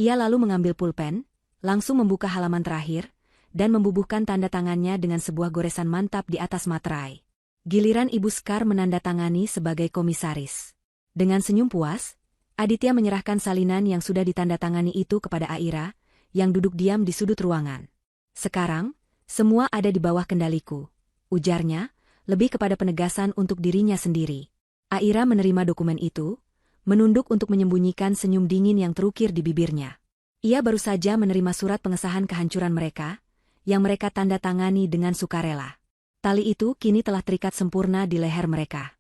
Ia lalu mengambil pulpen, langsung membuka halaman terakhir, dan membubuhkan tanda tangannya dengan sebuah goresan mantap di atas materai. Giliran Ibu Skar menandatangani sebagai komisaris. Dengan senyum puas, Aditya menyerahkan salinan yang sudah ditandatangani itu kepada Aira, yang duduk diam di sudut ruangan. Sekarang, semua ada di bawah kendaliku, ujarnya, lebih kepada penegasan untuk dirinya sendiri. Aira menerima dokumen itu, menunduk untuk menyembunyikan senyum dingin yang terukir di bibirnya. Ia baru saja menerima surat pengesahan kehancuran mereka, yang mereka tanda tangani dengan sukarela. Tali itu kini telah terikat sempurna di leher mereka.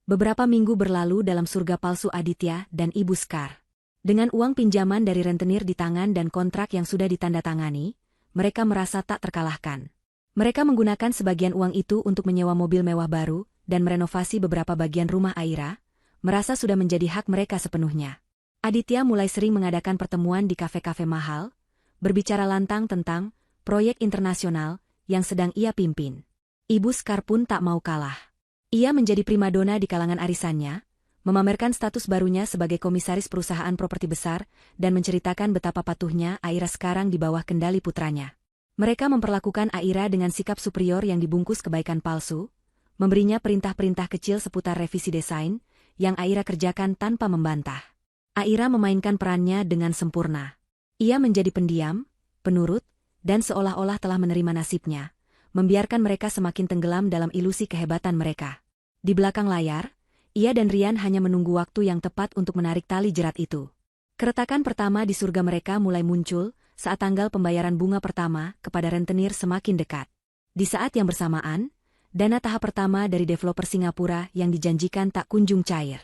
Beberapa minggu berlalu dalam surga palsu Aditya dan Ibu Skar. Dengan uang pinjaman dari rentenir di tangan dan kontrak yang sudah ditandatangani, mereka merasa tak terkalahkan. Mereka menggunakan sebagian uang itu untuk menyewa mobil mewah baru dan merenovasi beberapa bagian rumah Aira, merasa sudah menjadi hak mereka sepenuhnya. Aditya mulai sering mengadakan pertemuan di kafe-kafe mahal, berbicara lantang tentang proyek internasional yang sedang ia pimpin. Ibu Skar pun tak mau kalah. Ia menjadi primadona di kalangan arisannya, memamerkan status barunya sebagai komisaris perusahaan properti besar dan menceritakan betapa patuhnya Aira sekarang di bawah kendali putranya. Mereka memperlakukan Aira dengan sikap superior yang dibungkus kebaikan palsu, memberinya perintah-perintah kecil seputar revisi desain, yang Aira kerjakan tanpa membantah. Aira memainkan perannya dengan sempurna. Ia menjadi pendiam, penurut, dan seolah-olah telah menerima nasibnya, membiarkan mereka semakin tenggelam dalam ilusi kehebatan mereka. Di belakang layar, ia dan Rian hanya menunggu waktu yang tepat untuk menarik tali jerat itu. Keretakan pertama di surga mereka mulai muncul saat tanggal pembayaran bunga pertama kepada rentenir semakin dekat. Di saat yang bersamaan, dana tahap pertama dari developer Singapura yang dijanjikan tak kunjung cair.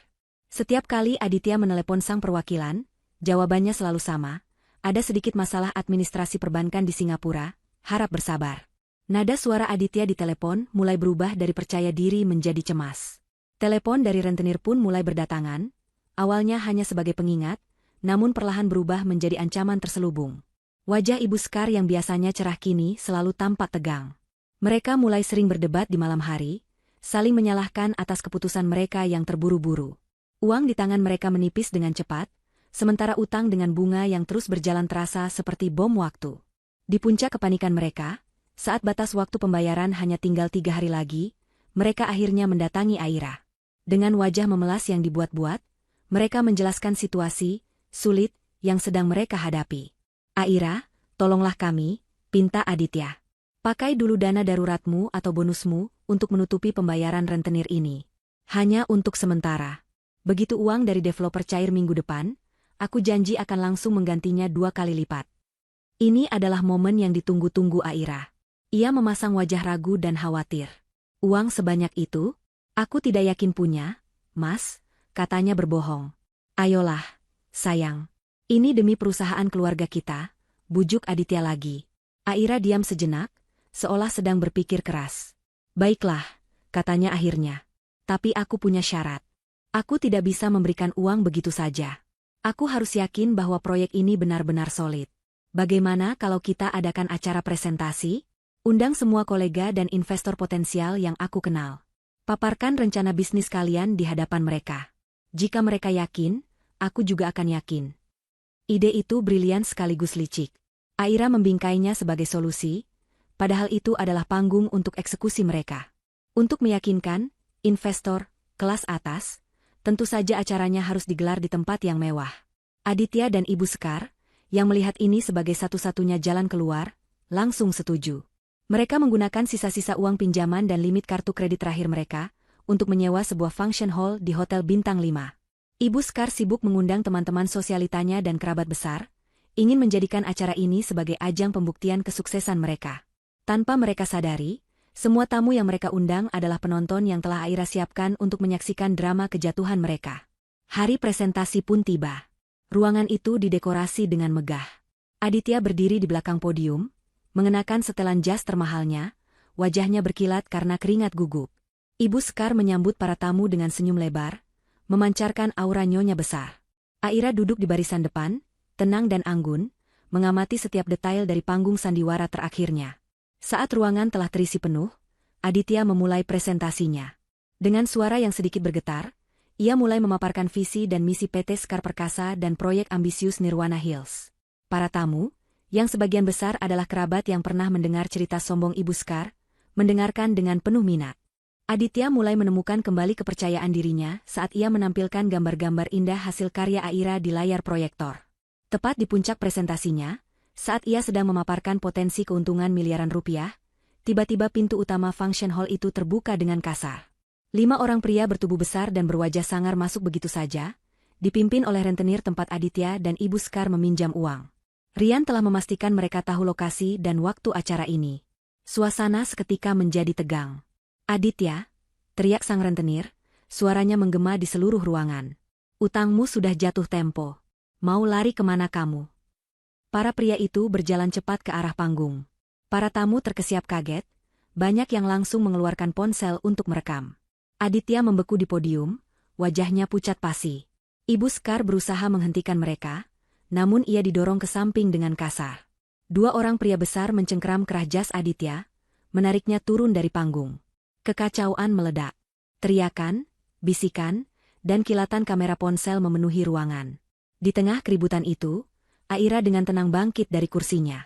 Setiap kali Aditya menelepon sang perwakilan, jawabannya selalu sama, ada sedikit masalah administrasi perbankan di Singapura, harap bersabar. Nada suara Aditya di telepon mulai berubah dari percaya diri menjadi cemas. Telepon dari rentenir pun mulai berdatangan, awalnya hanya sebagai pengingat, namun perlahan berubah menjadi ancaman terselubung. Wajah Ibu Sekar yang biasanya cerah kini selalu tampak tegang. Mereka mulai sering berdebat di malam hari, saling menyalahkan atas keputusan mereka yang terburu-buru. Uang di tangan mereka menipis dengan cepat, sementara utang dengan bunga yang terus berjalan terasa seperti bom waktu. Di puncak kepanikan mereka, saat batas waktu pembayaran hanya tinggal 3 hari lagi, mereka akhirnya mendatangi Aira. Dengan wajah memelas yang dibuat-buat, mereka menjelaskan situasi sulit yang sedang mereka hadapi. Aira, tolonglah kami, pinta Aditya. Pakai dulu dana daruratmu atau bonusmu untuk menutupi pembayaran rentenir ini. Hanya untuk sementara. Begitu uang dari developer cair minggu depan, aku janji akan langsung menggantinya 2 kali lipat. Ini adalah momen yang ditunggu-tunggu Aira. Ia memasang wajah ragu dan khawatir. Uang sebanyak itu? Aku tidak yakin punya, Mas, katanya berbohong. Ayolah, sayang. Ini demi perusahaan keluarga kita, bujuk Aditya lagi. Aira diam sejenak, seolah sedang berpikir keras. Baiklah, katanya akhirnya. Tapi aku punya syarat. Aku tidak bisa memberikan uang begitu saja. Aku harus yakin bahwa proyek ini benar-benar solid. Bagaimana kalau kita adakan acara presentasi? Undang semua kolega dan investor potensial yang aku kenal. Paparkan rencana bisnis kalian di hadapan mereka. Jika mereka yakin, aku juga akan yakin. Ide itu brilian sekaligus licik. Aira membingkainya sebagai solusi, padahal itu adalah panggung untuk eksekusi mereka. Untuk meyakinkan investor kelas atas, tentu saja acaranya harus digelar di tempat yang mewah. Aditya dan Ibu Sekar, yang melihat ini sebagai satu-satunya jalan keluar, langsung setuju. Mereka menggunakan sisa-sisa uang pinjaman dan limit kartu kredit terakhir mereka untuk menyewa sebuah function hall di Hotel Bintang 5. Ibu Sekar sibuk mengundang teman-teman sosialitanya dan kerabat besar, ingin menjadikan acara ini sebagai ajang pembuktian kesuksesan mereka. Tanpa mereka sadari, semua tamu yang mereka undang adalah penonton yang telah Aira siapkan untuk menyaksikan drama kejatuhan mereka. Hari presentasi pun tiba. Ruangan itu didekorasi dengan megah. Aditya berdiri di belakang podium, mengenakan setelan jas termahalnya, wajahnya berkilat karena keringat gugup. Ibu Sekar menyambut para tamu dengan senyum lebar, memancarkan aura nyonya besar. Aira duduk di barisan depan, tenang dan anggun, mengamati setiap detail dari panggung sandiwara terakhirnya. Saat ruangan telah terisi penuh, Aditya memulai presentasinya. Dengan suara yang sedikit bergetar, ia mulai memaparkan visi dan misi PT Sekar Perkasa dan proyek ambisius Nirwana Hills. Para tamu, yang sebagian besar adalah kerabat yang pernah mendengar cerita sombong Ibu Sekar, mendengarkan dengan penuh minat. Aditya mulai menemukan kembali kepercayaan dirinya saat ia menampilkan gambar-gambar indah hasil karya Aira di layar proyektor. Tepat di puncak presentasinya, saat ia sedang memaparkan potensi keuntungan miliaran rupiah, tiba-tiba pintu utama function hall itu terbuka dengan kasar. 5 orang pria bertubuh besar dan berwajah sangar masuk begitu saja, dipimpin oleh rentenir tempat Aditya dan Ibu Sekar meminjam uang. Rian telah memastikan mereka tahu lokasi dan waktu acara ini. Suasana seketika menjadi tegang. Aditya, teriak sang rentenir, suaranya menggema di seluruh ruangan. Utangmu sudah jatuh tempo. Mau lari kemana kamu? Para pria itu berjalan cepat ke arah panggung. Para tamu terkesiap kaget, banyak yang langsung mengeluarkan ponsel untuk merekam. Aditya membeku di podium, wajahnya pucat pasi. Ibu Sekar berusaha menghentikan mereka, namun ia didorong ke samping dengan kasar. 2 orang pria besar mencengkeram kerah jas Aditya, menariknya turun dari panggung. Kekacauan meledak. Teriakan, bisikan, dan kilatan kamera ponsel memenuhi ruangan. Di tengah keributan itu, Aira dengan tenang bangkit dari kursinya.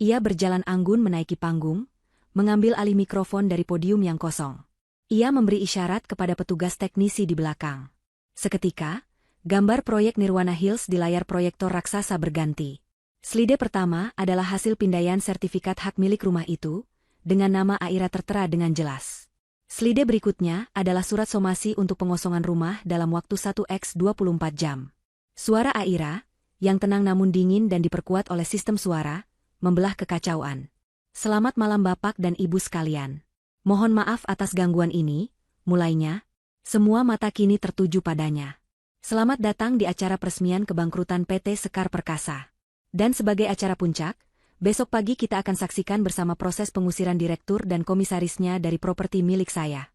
Ia berjalan anggun menaiki panggung, mengambil alih mikrofon dari podium yang kosong. Ia memberi isyarat kepada petugas teknisi di belakang. Seketika, gambar proyek Nirwana Hills di layar proyektor raksasa berganti. Slide pertama adalah hasil pindaian sertifikat hak milik rumah itu, dengan nama Aira tertera dengan jelas. Slide berikutnya adalah surat somasi untuk pengosongan rumah dalam waktu 1x24 jam. Suara Aira, yang tenang namun dingin dan diperkuat oleh sistem suara, membelah kekacauan. Selamat malam Bapak dan Ibu sekalian. Mohon maaf atas gangguan ini, mulainya. Semua mata kini tertuju padanya. Selamat datang di acara peresmian kebangkrutan PT Sekar Perkasa. Dan sebagai acara puncak, besok pagi kita akan saksikan bersama proses pengusiran direktur dan komisarisnya dari properti milik saya.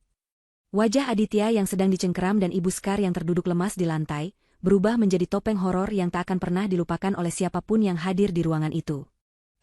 Wajah Aditya yang sedang dicengkeram dan Ibu Sekar yang terduduk lemas di lantai, berubah menjadi topeng horor yang tak akan pernah dilupakan oleh siapapun yang hadir di ruangan itu.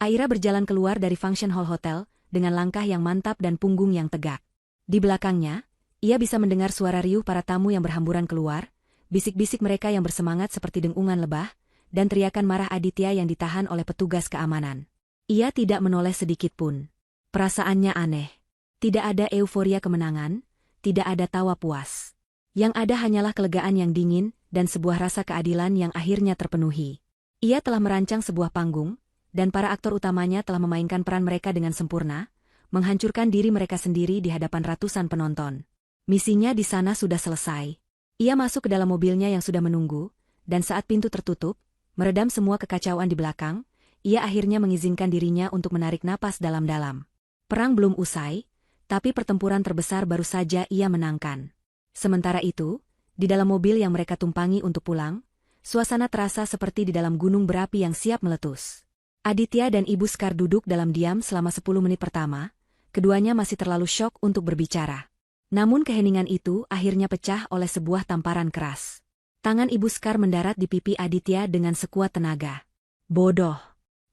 Aira berjalan keluar dari function hall hotel, dengan langkah yang mantap dan punggung yang tegak. Di belakangnya, ia bisa mendengar suara riuh para tamu yang berhamburan keluar, bisik-bisik mereka yang bersemangat seperti dengungan lebah, dan teriakan marah Aditya yang ditahan oleh petugas keamanan. Ia tidak menoleh sedikit pun. Perasaannya aneh. Tidak ada euforia kemenangan, tidak ada tawa puas. Yang ada hanyalah kelegaan yang dingin dan sebuah rasa keadilan yang akhirnya terpenuhi. Ia telah merancang sebuah panggung, dan para aktor utamanya telah memainkan peran mereka dengan sempurna, menghancurkan diri mereka sendiri di hadapan ratusan penonton. Misinya di sana sudah selesai. Ia masuk ke dalam mobilnya yang sudah menunggu, dan saat pintu tertutup, meredam semua kekacauan di belakang, ia akhirnya mengizinkan dirinya untuk menarik napas dalam-dalam. Perang belum usai, tapi pertempuran terbesar baru saja ia menangkan. Sementara itu, di dalam mobil yang mereka tumpangi untuk pulang, suasana terasa seperti di dalam gunung berapi yang siap meletus. Aditya dan Ibu Skar duduk dalam diam selama 10 menit pertama, keduanya masih terlalu syok untuk berbicara. Namun keheningan itu akhirnya pecah oleh sebuah tamparan keras. Tangan Ibu Skar mendarat di pipi Aditya dengan sekuat tenaga. "Bodoh.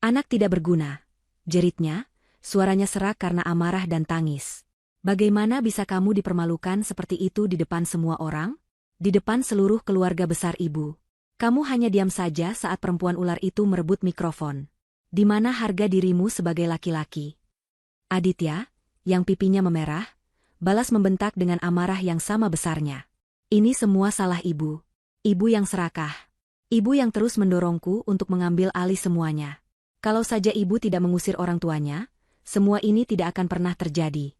Anak tidak berguna," jeritnya, suaranya serak karena amarah dan tangis. "Bagaimana bisa kamu dipermalukan seperti itu di depan semua orang? Di depan seluruh keluarga besar ibu. Kamu hanya diam saja saat perempuan ular itu merebut mikrofon. Di mana harga dirimu sebagai laki-laki?" Aditya, yang pipinya memerah, balas membentak dengan amarah yang sama besarnya. "Ini semua salah ibu. Ibu yang serakah. Ibu yang terus mendorongku untuk mengambil alih semuanya. Kalau saja ibu tidak mengusir orang tuanya, semua ini tidak akan pernah terjadi."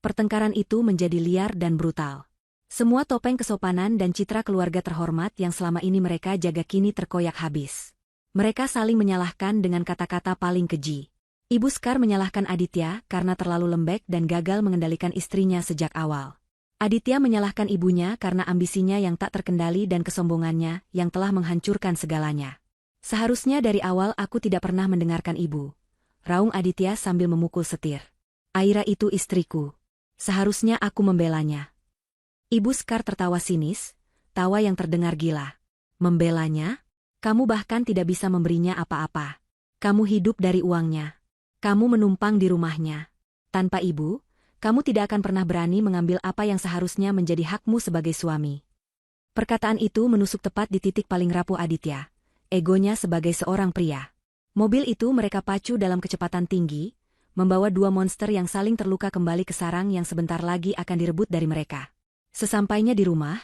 Pertengkaran itu menjadi liar dan brutal. Semua topeng kesopanan dan citra keluarga terhormat yang selama ini mereka jaga kini terkoyak habis. Mereka saling menyalahkan dengan kata-kata paling keji. Ibu Skar menyalahkan Aditya karena terlalu lembek dan gagal mengendalikan istrinya sejak awal. Aditya menyalahkan ibunya karena ambisinya yang tak terkendali dan kesombongannya yang telah menghancurkan segalanya. "Seharusnya dari awal aku tidak pernah mendengarkan ibu," raung Aditya sambil memukul setir. "Aira itu istriku. Seharusnya aku membelanya." Ibu Skar tertawa sinis, tawa yang terdengar gila. "Membelanya? Kamu bahkan tidak bisa memberinya apa-apa. Kamu hidup dari uangnya. Kamu menumpang di rumahnya. Tanpa ibu, kamu tidak akan pernah berani mengambil apa yang seharusnya menjadi hakmu sebagai suami." Perkataan itu menusuk tepat di titik paling rapuh Aditya, egonya sebagai seorang pria. Mobil itu mereka pacu dalam kecepatan tinggi, membawa dua monster yang saling terluka kembali ke sarang yang sebentar lagi akan direbut dari mereka. Sesampainya di rumah,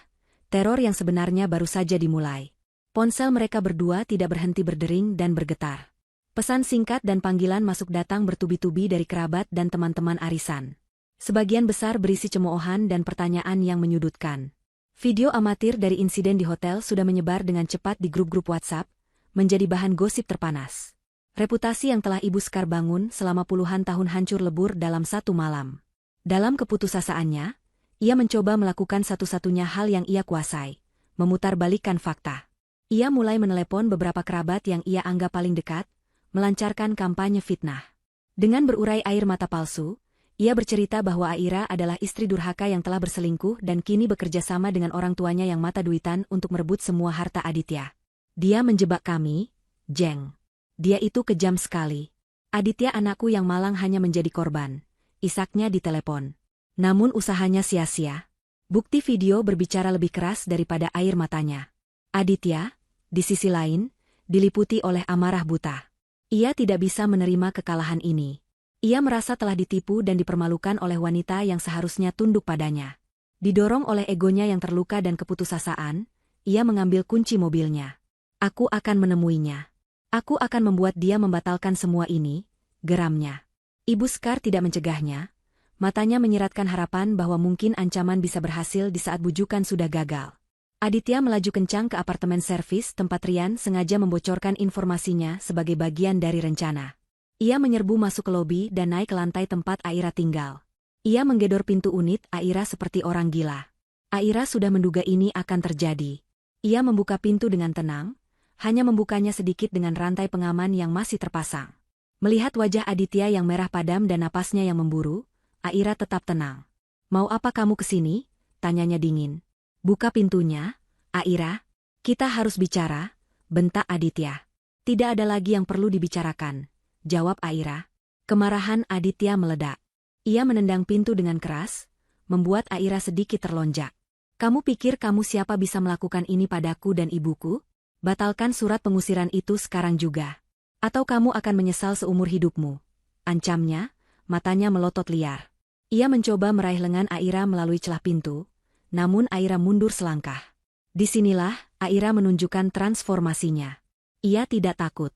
teror yang sebenarnya baru saja dimulai. Ponsel mereka berdua tidak berhenti berdering dan bergetar. Pesan singkat dan panggilan masuk datang bertubi-tubi dari kerabat dan teman-teman arisan. Sebagian besar berisi cemoohan dan pertanyaan yang menyudutkan. Video amatir dari insiden di hotel sudah menyebar dengan cepat di grup-grup WhatsApp, menjadi bahan gosip terpanas. Reputasi yang telah Ibu Skar bangun selama puluhan tahun hancur lebur dalam satu malam. Dalam keputusasaannya, ia mencoba melakukan satu-satunya hal yang ia kuasai, memutarbalikkan fakta. Ia mulai menelepon beberapa kerabat yang ia anggap paling dekat, melancarkan kampanye fitnah. Dengan berurai air mata palsu, ia bercerita bahwa Aira adalah istri durhaka yang telah berselingkuh dan kini bekerja sama dengan orang tuanya yang mata duitan untuk merebut semua harta Aditya. "Dia menjebak kami, Jeng. Dia itu kejam sekali. Aditya anakku yang malang hanya menjadi korban," isaknya di telepon. Namun usahanya sia-sia. Bukti video berbicara lebih keras daripada air matanya. Aditya, di sisi lain, diliputi oleh amarah buta. Ia tidak bisa menerima kekalahan ini. Ia merasa telah ditipu dan dipermalukan oleh wanita yang seharusnya tunduk padanya. Didorong oleh egonya yang terluka dan keputusasaan, ia mengambil kunci mobilnya. "Aku akan menemuinya. Aku akan membuat dia membatalkan semua ini," geramnya. Ibu Skar tidak mencegahnya. Matanya menyiratkan harapan bahwa mungkin ancaman bisa berhasil di saat bujukan sudah gagal. Aditya melaju kencang ke apartemen servis tempat Rian sengaja membocorkan informasinya sebagai bagian dari rencana. Ia menyerbu masuk ke lobi dan naik ke lantai tempat Aira tinggal. Ia menggedor pintu unit Aira seperti orang gila. Aira sudah menduga ini akan terjadi. Ia membuka pintu dengan tenang, hanya membukanya sedikit dengan rantai pengaman yang masih terpasang. Melihat wajah Aditya yang merah padam dan napasnya yang memburu, Aira tetap tenang. "Mau apa kamu kesini?" tanyanya dingin. "Buka pintunya, Aira. Kita harus bicara," bentak Aditya. "Tidak ada lagi yang perlu dibicarakan. jawab Aira. Kemarahan Aditya meledak. Ia menendang pintu dengan keras, membuat Aira sedikit terlonjak. Kamu pikir kamu siapa bisa melakukan ini padaku dan ibuku? Batalkan surat pengusiran itu sekarang juga. Atau kamu akan menyesal seumur hidupmu. Ancamnya, matanya melotot liar. Ia mencoba meraih lengan Aira melalui celah pintu, namun Aira mundur selangkah. Disinilah Aira menunjukkan transformasinya. Ia tidak takut.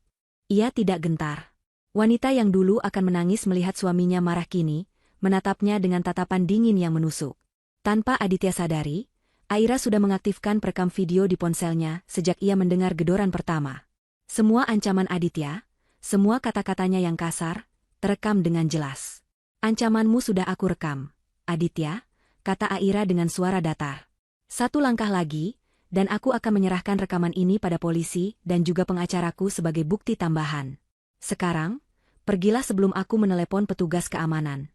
Ia tidak gentar. Wanita yang dulu akan menangis melihat suaminya marah kini, menatapnya dengan tatapan dingin yang menusuk. Tanpa Aditya sadari, Aira sudah mengaktifkan perekam video di ponselnya sejak ia mendengar gedoran pertama. Semua ancaman Aditya, semua kata-katanya yang kasar, terekam dengan jelas. Ancamanmu sudah aku rekam, Aditya, kata Aira dengan suara datar. Satu langkah lagi, dan aku akan menyerahkan rekaman ini pada polisi dan juga pengacaraku sebagai bukti tambahan. Sekarang, pergilah sebelum aku menelepon petugas keamanan.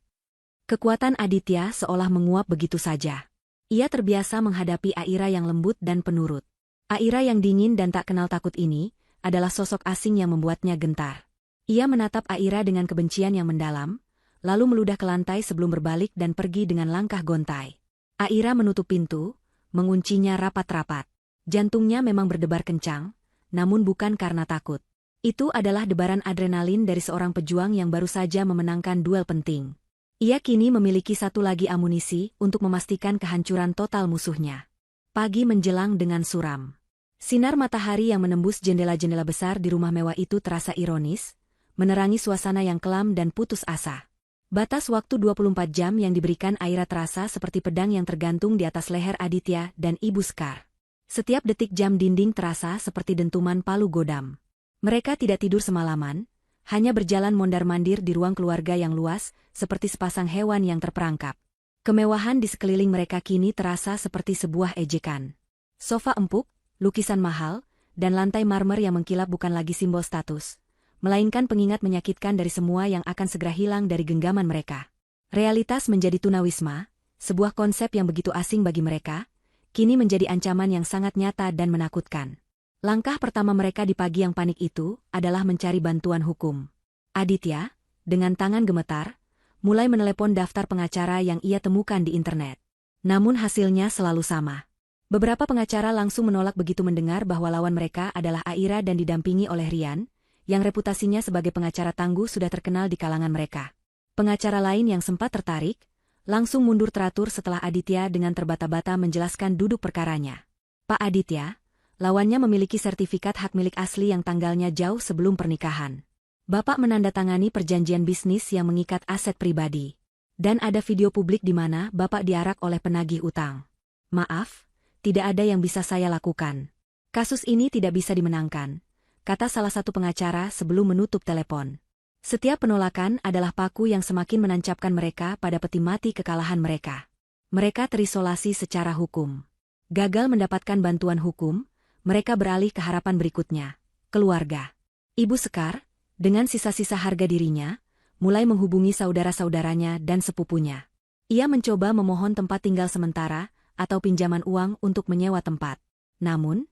Kekuatan Aditya seolah menguap begitu saja. Ia terbiasa menghadapi Aira yang lembut dan penurut. Aira yang dingin dan tak kenal takut ini, adalah sosok asing yang membuatnya gentar. Ia menatap Aira dengan kebencian yang mendalam, lalu meludah ke lantai sebelum berbalik dan pergi dengan langkah gontai. Aira menutup pintu, menguncinya rapat-rapat. Jantungnya memang berdebar kencang, namun bukan karena takut. Itu adalah debaran adrenalin dari seorang pejuang yang baru saja memenangkan duel penting. Ia kini memiliki satu lagi amunisi untuk memastikan kehancuran total musuhnya. Pagi menjelang dengan suram. Sinar matahari yang menembus jendela-jendela besar di rumah mewah itu terasa ironis, menerangi suasana yang kelam dan putus asa. Batas waktu 24 jam yang diberikan Aira terasa seperti pedang yang tergantung di atas leher Aditya dan Ibu Sekar. Setiap detik jam dinding terasa seperti dentuman palu godam. Mereka tidak tidur semalaman, hanya berjalan mondar-mandir di ruang keluarga yang luas, seperti sepasang hewan yang terperangkap. Kemewahan di sekeliling mereka kini terasa seperti sebuah ejekan. Sofa empuk, lukisan mahal, dan lantai marmer yang mengkilap bukan lagi simbol status, melainkan pengingat menyakitkan dari semua yang akan segera hilang dari genggaman mereka. Realitas menjadi tunawisma, sebuah konsep yang begitu asing bagi mereka, kini menjadi ancaman yang sangat nyata dan menakutkan. Langkah pertama mereka di pagi yang panik itu adalah mencari bantuan hukum. Aditya, dengan tangan gemetar, mulai menelepon daftar pengacara yang ia temukan di internet. Namun hasilnya selalu sama. Beberapa pengacara langsung menolak begitu mendengar bahwa lawan mereka adalah Aira dan didampingi oleh Rian, yang reputasinya sebagai pengacara tangguh sudah terkenal di kalangan mereka. Pengacara lain yang sempat tertarik, langsung mundur teratur setelah Aditya dengan terbata-bata menjelaskan duduk perkaranya. Pak Aditya, lawannya memiliki sertifikat hak milik asli yang tanggalnya jauh sebelum pernikahan. Bapak menandatangani perjanjian bisnis yang mengikat aset pribadi. Dan ada video publik di mana Bapak diarak oleh penagih utang. Maaf, tidak ada yang bisa saya lakukan. Kasus ini tidak bisa dimenangkan, kata salah satu pengacara sebelum menutup telepon. Setiap penolakan adalah paku yang semakin menancapkan mereka pada peti mati kekalahan mereka. Mereka terisolasi secara hukum. Gagal mendapatkan bantuan hukum, mereka beralih ke harapan berikutnya, keluarga. Ibu Sekar, dengan sisa-sisa harga dirinya, mulai menghubungi saudara-saudaranya dan sepupunya. Ia mencoba memohon tempat tinggal sementara atau pinjaman uang untuk menyewa tempat. Namun,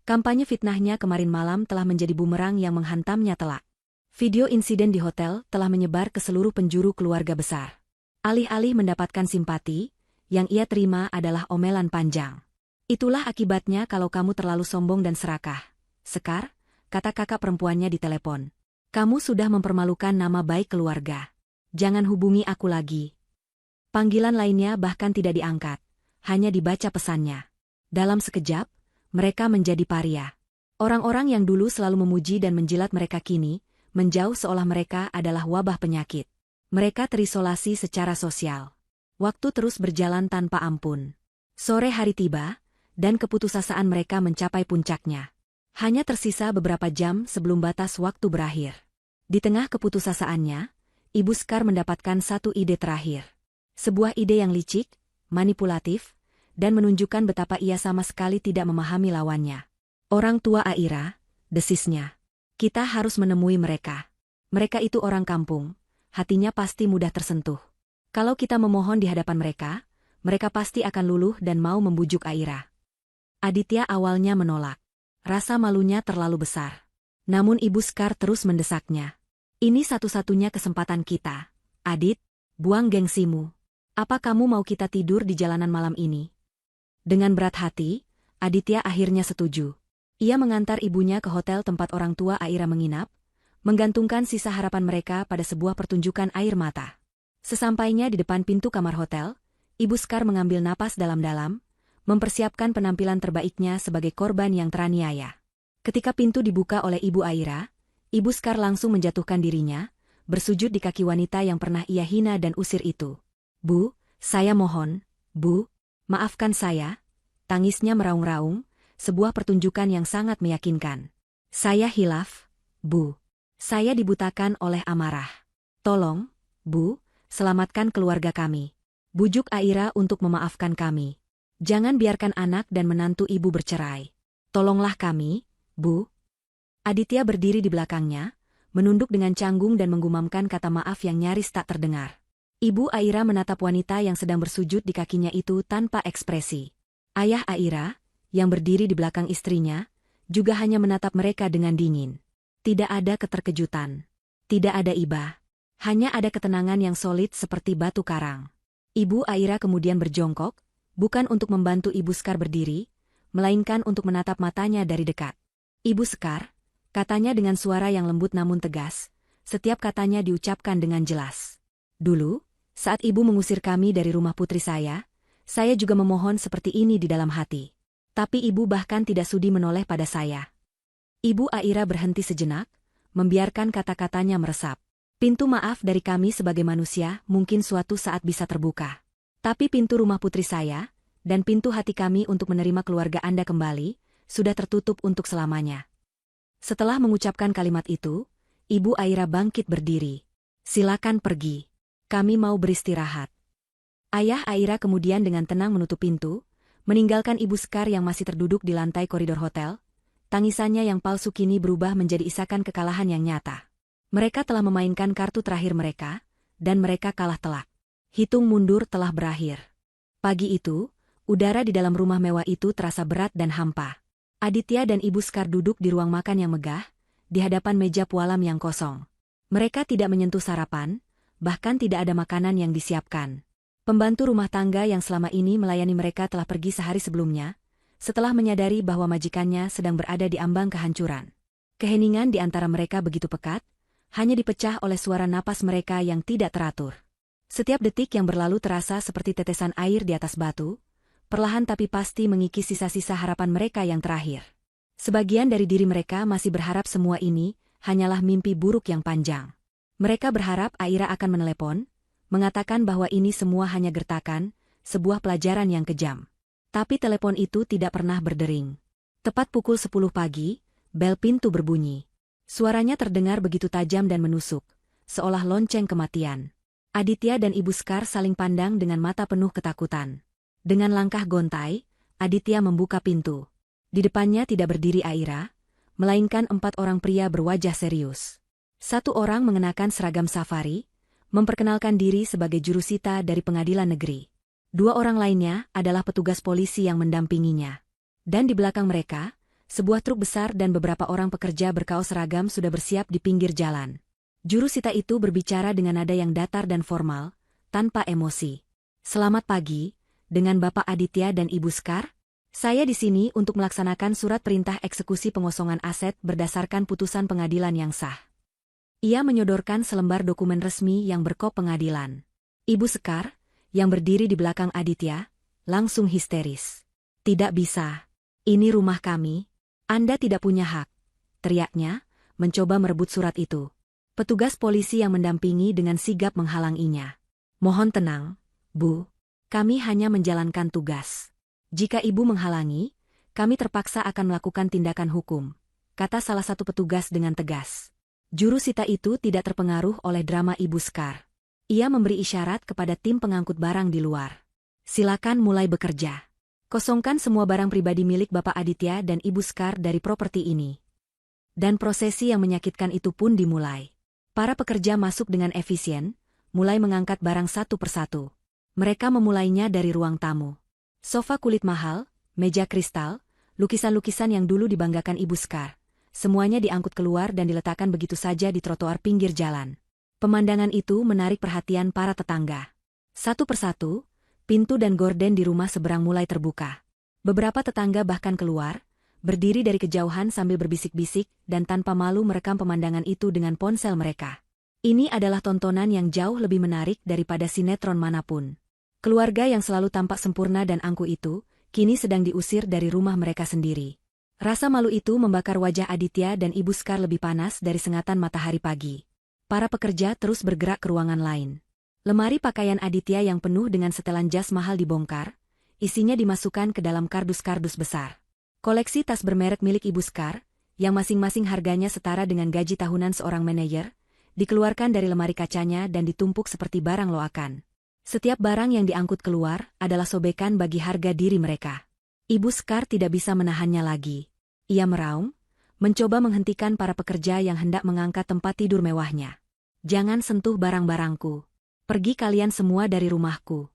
kampanye fitnahnya kemarin malam telah menjadi bumerang yang menghantamnya telak. Video insiden di hotel telah menyebar ke seluruh penjuru keluarga besar. Alih-alih mendapatkan simpati, yang ia terima adalah omelan panjang. Itulah akibatnya kalau kamu terlalu sombong dan serakah, Sekar, kata kakak perempuannya di telepon. Kamu sudah mempermalukan nama baik keluarga. Jangan hubungi aku lagi. Panggilan lainnya bahkan tidak diangkat, hanya dibaca pesannya. Dalam sekejap, mereka menjadi paria. Orang-orang yang dulu selalu memuji dan menjilat mereka kini, menjauh seolah mereka adalah wabah penyakit. Mereka terisolasi secara sosial. Waktu terus berjalan tanpa ampun. Sore hari tiba, dan keputusasaan mereka mencapai puncaknya. Hanya tersisa beberapa jam sebelum batas waktu berakhir. Di tengah keputusasaannya, Ibu Sekar mendapatkan satu ide terakhir. Sebuah ide yang licik, manipulatif, dan menunjukkan betapa ia sama sekali tidak memahami lawannya. Orang tua Aira, desisnya. Kita harus menemui mereka. Mereka itu orang kampung, hatinya pasti mudah tersentuh. Kalau kita memohon di hadapan mereka, mereka pasti akan luluh dan mau membujuk Aira. Aditya awalnya menolak. Rasa malunya terlalu besar. Namun Ibu Sekar terus mendesaknya. Ini satu-satunya kesempatan kita. Adit, buang gengsimu. Apa kamu mau kita tidur di jalanan malam ini? Dengan berat hati, Aditya akhirnya setuju. Ia mengantar ibunya ke hotel tempat orang tua Aira menginap, menggantungkan sisa harapan mereka pada sebuah pertunjukan air mata. Sesampainya di depan pintu kamar hotel, Ibu Skar mengambil napas dalam-dalam, mempersiapkan penampilan terbaiknya sebagai korban yang teraniaya. Ketika pintu dibuka oleh Ibu Aira, Ibu Skar langsung menjatuhkan dirinya, bersujud di kaki wanita yang pernah ia hina dan usir itu. "Bu, saya mohon, Bu, maafkan saya." Tangisnya meraung-raung, sebuah pertunjukan yang sangat meyakinkan. "Saya hilaf, Bu. Saya dibutakan oleh amarah. Tolong, Bu, selamatkan keluarga kami. Bujuk Aira untuk memaafkan kami. Jangan biarkan anak dan menantu ibu bercerai. Tolonglah kami, Bu." Aditya berdiri di belakangnya, menunduk dengan canggung dan menggumamkan kata maaf yang nyaris tak terdengar. Ibu Aira menatap wanita yang sedang bersujud di kakinya itu tanpa ekspresi. Ayah Aira, yang berdiri di belakang istrinya, juga hanya menatap mereka dengan dingin. Tidak ada keterkejutan. Tidak ada iba. Hanya ada ketenangan yang solid seperti batu karang. Ibu Aira kemudian berjongkok, bukan untuk membantu Ibu Skar berdiri, melainkan untuk menatap matanya dari dekat. "Ibu Skar," katanya dengan suara yang lembut namun tegas, setiap katanya diucapkan dengan jelas. "Dulu, saat ibu mengusir kami dari rumah putri saya juga memohon seperti ini di dalam hati. Tapi ibu bahkan tidak sudi menoleh pada saya." Ibu Aira berhenti sejenak, membiarkan kata-katanya meresap. "Pintu maaf dari kami sebagai manusia mungkin suatu saat bisa terbuka. Tapi pintu rumah putri saya, dan pintu hati kami untuk menerima keluarga Anda kembali, sudah tertutup untuk selamanya." Setelah mengucapkan kalimat itu, Ibu Aira bangkit berdiri. "Silakan pergi. Kami mau beristirahat." Ayah Aira kemudian dengan tenang menutup pintu, meninggalkan Ibu Skar yang masih terduduk di lantai koridor hotel. Tangisannya yang palsu kini berubah menjadi isakan kekalahan yang nyata. Mereka telah memainkan kartu terakhir mereka, dan mereka kalah telak. Hitung mundur telah berakhir. Pagi itu, udara di dalam rumah mewah itu terasa berat dan hampa. Aditya dan Ibu Skar duduk di ruang makan yang megah, di hadapan meja pualam yang kosong. Mereka tidak menyentuh sarapan, bahkan tidak ada makanan yang disiapkan. Pembantu rumah tangga yang selama ini melayani mereka telah pergi sehari sebelumnya, setelah menyadari bahwa majikannya sedang berada di ambang kehancuran. Keheningan di antara mereka begitu pekat, hanya dipecah oleh suara napas mereka yang tidak teratur. Setiap detik yang berlalu terasa seperti tetesan air di atas batu, perlahan tapi pasti mengikis sisa-sisa harapan mereka yang terakhir. Sebagian dari diri mereka masih berharap semua ini hanyalah mimpi buruk yang panjang. Mereka berharap Aira akan menelepon, mengatakan bahwa ini semua hanya gertakan, sebuah pelajaran yang kejam. Tapi telepon itu tidak pernah berdering. Tepat pukul 10 pagi, bel pintu berbunyi. Suaranya terdengar begitu tajam dan menusuk, seolah lonceng kematian. Aditya dan Ibu Skar saling pandang dengan mata penuh ketakutan. Dengan langkah gontai, Aditya membuka pintu. Di depannya tidak berdiri Aira, melainkan 4 orang pria berwajah serius. Satu orang mengenakan seragam safari, memperkenalkan diri sebagai jurusita dari pengadilan negeri. 2 orang lainnya adalah petugas polisi yang mendampinginya. Dan di belakang mereka, sebuah truk besar dan beberapa orang pekerja berkaos seragam sudah bersiap di pinggir jalan. Jurusita itu berbicara dengan nada yang datar dan formal, tanpa emosi. "Selamat pagi, dengan Bapak Aditya dan Ibu Skar. Saya di sini untuk melaksanakan surat perintah eksekusi pengosongan aset berdasarkan putusan pengadilan yang sah." Ia menyodorkan selembar dokumen resmi yang berkop pengadilan. Ibu Skar, yang berdiri di belakang Aditya, langsung histeris. "Tidak bisa. Ini rumah kami. Anda tidak punya hak," teriaknya, mencoba merebut surat itu. Petugas polisi yang mendampingi dengan sigap menghalanginya. "Mohon tenang, Bu. Kami hanya menjalankan tugas. Jika Ibu menghalangi, kami terpaksa akan melakukan tindakan hukum," kata salah satu petugas dengan tegas. Jurusita itu tidak terpengaruh oleh drama Ibu Skar. Ia memberi isyarat kepada tim pengangkut barang di luar. "Silakan mulai bekerja. Kosongkan semua barang pribadi milik Bapak Aditya dan Ibu Skar dari properti ini." Dan prosesi yang menyakitkan itu pun dimulai. Para pekerja masuk dengan efisien, mulai mengangkat barang satu persatu. Mereka memulainya dari ruang tamu. Sofa kulit mahal, meja kristal, lukisan-lukisan yang dulu dibanggakan Ibu Skar, semuanya diangkut keluar dan diletakkan begitu saja di trotoar pinggir jalan. Pemandangan itu menarik perhatian para tetangga. Satu persatu, pintu dan gorden di rumah seberang mulai terbuka. Beberapa tetangga bahkan keluar, berdiri dari kejauhan sambil berbisik-bisik dan tanpa malu merekam pemandangan itu dengan ponsel mereka. Ini adalah tontonan yang jauh lebih menarik daripada sinetron manapun. Keluarga yang selalu tampak sempurna dan angkuh itu, kini sedang diusir dari rumah mereka sendiri. Rasa malu itu membakar wajah Aditya dan Ibu Sekar lebih panas dari sengatan matahari pagi. Para pekerja terus bergerak ke ruangan lain. Lemari pakaian Aditya yang penuh dengan setelan jas mahal dibongkar, isinya dimasukkan ke dalam kardus-kardus besar. Koleksi tas bermerek milik Ibu Sekar, yang masing-masing harganya setara dengan gaji tahunan seorang manajer, dikeluarkan dari lemari kacanya dan ditumpuk seperti barang loakan. Setiap barang yang diangkut keluar adalah sobekan bagi harga diri mereka. Ibu Sekar tidak bisa menahannya lagi. Ia meraung, mencoba menghentikan para pekerja yang hendak mengangkat tempat tidur mewahnya. "Jangan sentuh barang-barangku. Pergi kalian semua dari rumahku."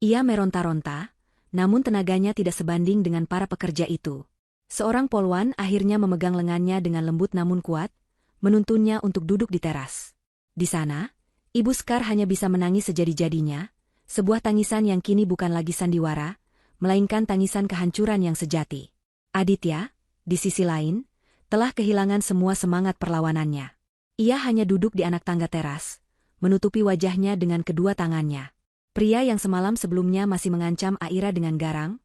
Ia meronta-ronta, namun tenaganya tidak sebanding dengan para pekerja itu. Seorang polwan akhirnya memegang lengannya dengan lembut namun kuat, menuntunnya untuk duduk di teras. Di sana, Ibu Sekar hanya bisa menangis sejadi-jadinya, sebuah tangisan yang kini bukan lagi sandiwara, melainkan tangisan kehancuran yang sejati. Aditya, di sisi lain, telah kehilangan semua semangat perlawanannya. Ia hanya duduk di anak tangga teras, menutupi wajahnya dengan kedua tangannya. Pria yang semalam sebelumnya masih mengancam Aira dengan garang,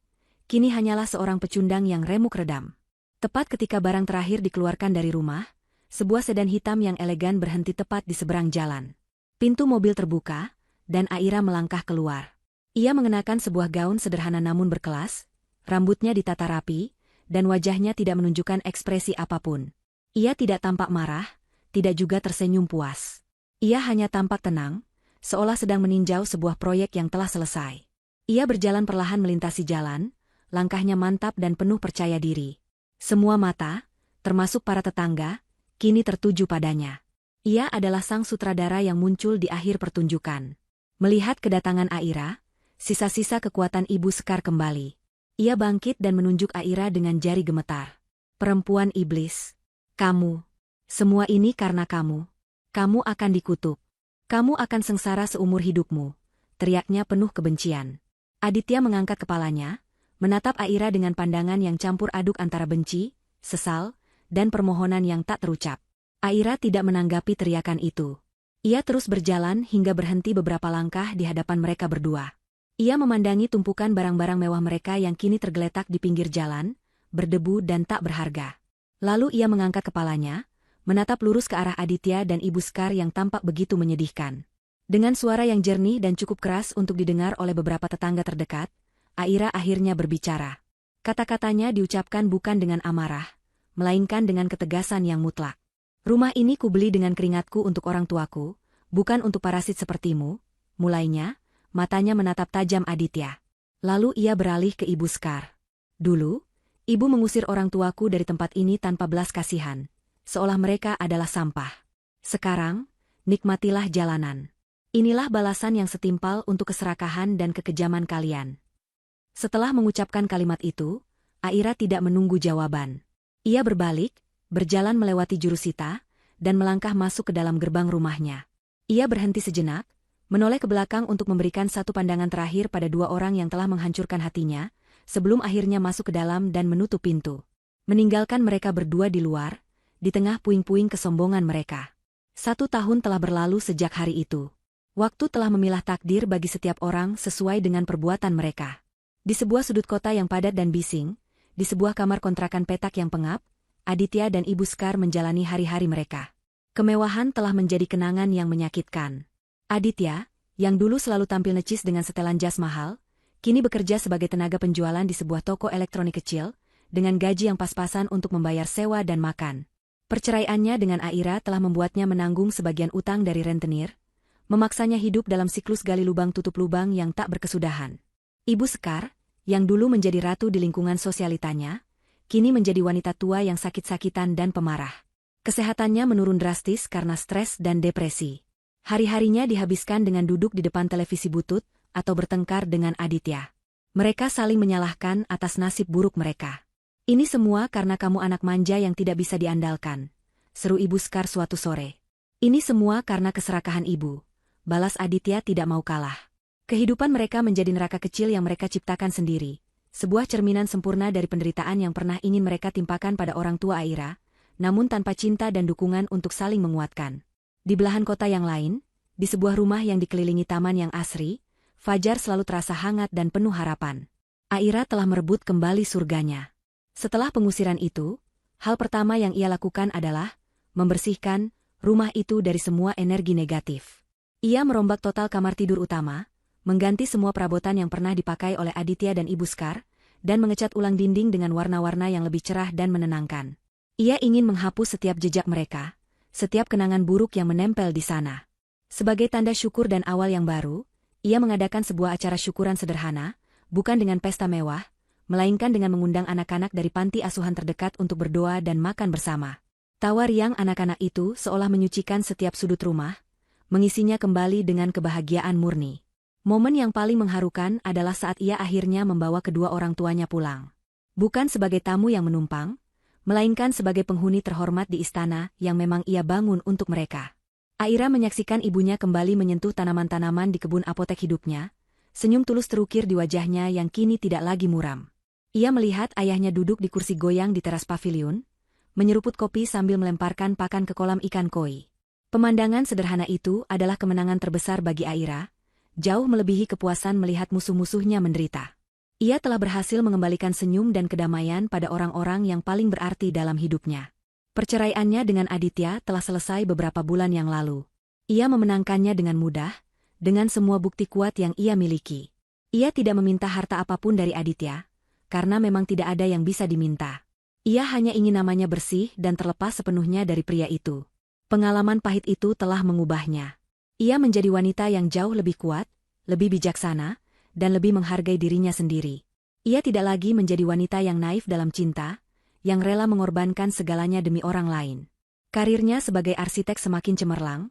kini hanyalah seorang pecundang yang remuk redam. Tepat ketika barang terakhir dikeluarkan dari rumah, sebuah sedan hitam yang elegan berhenti tepat di seberang jalan. Pintu mobil terbuka, dan Aira melangkah keluar. Ia mengenakan sebuah gaun sederhana namun berkelas, rambutnya ditata rapi, dan wajahnya tidak menunjukkan ekspresi apapun. Ia tidak tampak marah, tidak juga tersenyum puas. Ia hanya tampak tenang, seolah sedang meninjau sebuah proyek yang telah selesai. Ia berjalan perlahan melintasi jalan, langkahnya mantap dan penuh percaya diri. Semua mata, termasuk para tetangga, kini tertuju padanya. Ia adalah sang sutradara yang muncul di akhir pertunjukan. Melihat kedatangan Aira, sisa-sisa kekuatan Ibu Sekar kembali. Ia bangkit dan menunjuk Aira dengan jari gemetar. "Perempuan iblis. Kamu. Semua ini karena kamu. Kamu akan dikutuk. Kamu akan sengsara seumur hidupmu," teriaknya penuh kebencian. Aditya mengangkat kepalanya, menatap Aira dengan pandangan yang campur aduk antara benci, sesal, dan permohonan yang tak terucap. Aira tidak menanggapi teriakan itu. Ia terus berjalan hingga berhenti beberapa langkah di hadapan mereka berdua. Ia memandangi tumpukan barang-barang mewah mereka yang kini tergeletak di pinggir jalan, berdebu dan tak berharga. Lalu ia mengangkat kepalanya, menatap lurus ke arah Aditya dan Ibu Sekar yang tampak begitu menyedihkan. Dengan suara yang jernih dan cukup keras untuk didengar oleh beberapa tetangga terdekat, Aira akhirnya berbicara. Kata-katanya diucapkan bukan dengan amarah, melainkan dengan ketegasan yang mutlak. "Rumah ini kubeli dengan keringatku untuk orang tuaku, bukan untuk parasit sepertimu," mulainya, matanya menatap tajam Aditya. Lalu ia beralih ke Ibu Sekar. "Dulu, ibu mengusir orang tuaku dari tempat ini tanpa belas kasihan, seolah mereka adalah sampah. Sekarang, nikmatilah jalanan. Inilah balasan yang setimpal untuk keserakahan dan kekejaman kalian." Setelah mengucapkan kalimat itu, Aira tidak menunggu jawaban. Ia berbalik, berjalan melewati jurusita, dan melangkah masuk ke dalam gerbang rumahnya. Ia berhenti sejenak, menoleh ke belakang untuk memberikan satu pandangan terakhir pada dua orang yang telah menghancurkan hatinya, sebelum akhirnya masuk ke dalam dan menutup pintu. Meninggalkan mereka berdua di luar, di tengah puing-puing kesombongan mereka. 1 tahun telah berlalu sejak hari itu. Waktu telah memilah takdir bagi setiap orang sesuai dengan perbuatan mereka. Di sebuah sudut kota yang padat dan bising, di sebuah kamar kontrakan petak yang pengap, Aditya dan Ibu Sekar menjalani hari-hari mereka. Kemewahan telah menjadi kenangan yang menyakitkan. Aditya, yang dulu selalu tampil necis dengan setelan jas mahal, kini bekerja sebagai tenaga penjualan di sebuah toko elektronik kecil, dengan gaji yang pas-pasan untuk membayar sewa dan makan. Perceraiannya dengan Aira telah membuatnya menanggung sebagian utang dari rentenir, memaksanya hidup dalam siklus gali lubang tutup lubang yang tak berkesudahan. Ibu Sekar, yang dulu menjadi ratu di lingkungan sosialitanya, kini menjadi wanita tua yang sakit-sakitan dan pemarah. Kesehatannya menurun drastis karena stres dan depresi. Hari-harinya dihabiskan dengan duduk di depan televisi butut atau bertengkar dengan Aditya. Mereka saling menyalahkan atas nasib buruk mereka. Ini semua karena kamu anak manja yang tidak bisa diandalkan, seru Ibu Sekar suatu sore. Ini semua karena keserakahan ibu, balas Aditya tidak mau kalah. Kehidupan mereka menjadi neraka kecil yang mereka ciptakan sendiri, sebuah cerminan sempurna dari penderitaan yang pernah ingin mereka timpakan pada orang tua Aira, namun tanpa cinta dan dukungan untuk saling menguatkan. Di belahan kota yang lain, di sebuah rumah yang dikelilingi taman yang asri, fajar selalu terasa hangat dan penuh harapan. Aira telah merebut kembali surganya. Setelah pengusiran itu, hal pertama yang ia lakukan adalah membersihkan rumah itu dari semua energi negatif. Ia merombak total kamar tidur utama, mengganti semua perabotan yang pernah dipakai oleh Aditya dan Ibu Sekar, dan mengecat ulang dinding dengan warna-warna yang lebih cerah dan menenangkan. Ia ingin menghapus setiap jejak mereka, setiap kenangan buruk yang menempel di sana. Sebagai tanda syukur dan awal yang baru, ia mengadakan sebuah acara syukuran sederhana, bukan dengan pesta mewah, melainkan dengan mengundang anak-anak dari panti asuhan terdekat untuk berdoa dan makan bersama. Tawa riang anak-anak itu seolah menyucikan setiap sudut rumah, mengisinya kembali dengan kebahagiaan murni. Momen yang paling mengharukan adalah saat ia akhirnya membawa kedua orang tuanya pulang. Bukan sebagai tamu yang menumpang, melainkan sebagai penghuni terhormat di istana yang memang ia bangun untuk mereka. Aira menyaksikan ibunya kembali menyentuh tanaman-tanaman di kebun apotek hidupnya, senyum tulus terukir di wajahnya yang kini tidak lagi muram. Ia melihat ayahnya duduk di kursi goyang di teras paviliun, menyeruput kopi sambil melemparkan pakan ke kolam ikan koi. Pemandangan sederhana itu adalah kemenangan terbesar bagi Aira, jauh melebihi kepuasan melihat musuh-musuhnya menderita. Ia telah berhasil mengembalikan senyum dan kedamaian pada orang-orang yang paling berarti dalam hidupnya. Perceraiannya dengan Aditya telah selesai beberapa bulan yang lalu. Ia memenangkannya dengan mudah, dengan semua bukti kuat yang ia miliki. Ia tidak meminta harta apapun dari Aditya, karena memang tidak ada yang bisa diminta. Ia hanya ingin namanya bersih dan terlepas sepenuhnya dari pria itu. Pengalaman pahit itu telah mengubahnya. Ia menjadi wanita yang jauh lebih kuat, lebih bijaksana, dan lebih menghargai dirinya sendiri. Ia tidak lagi menjadi wanita yang naif dalam cinta, yang rela mengorbankan segalanya demi orang lain. Karirnya sebagai arsitek semakin cemerlang,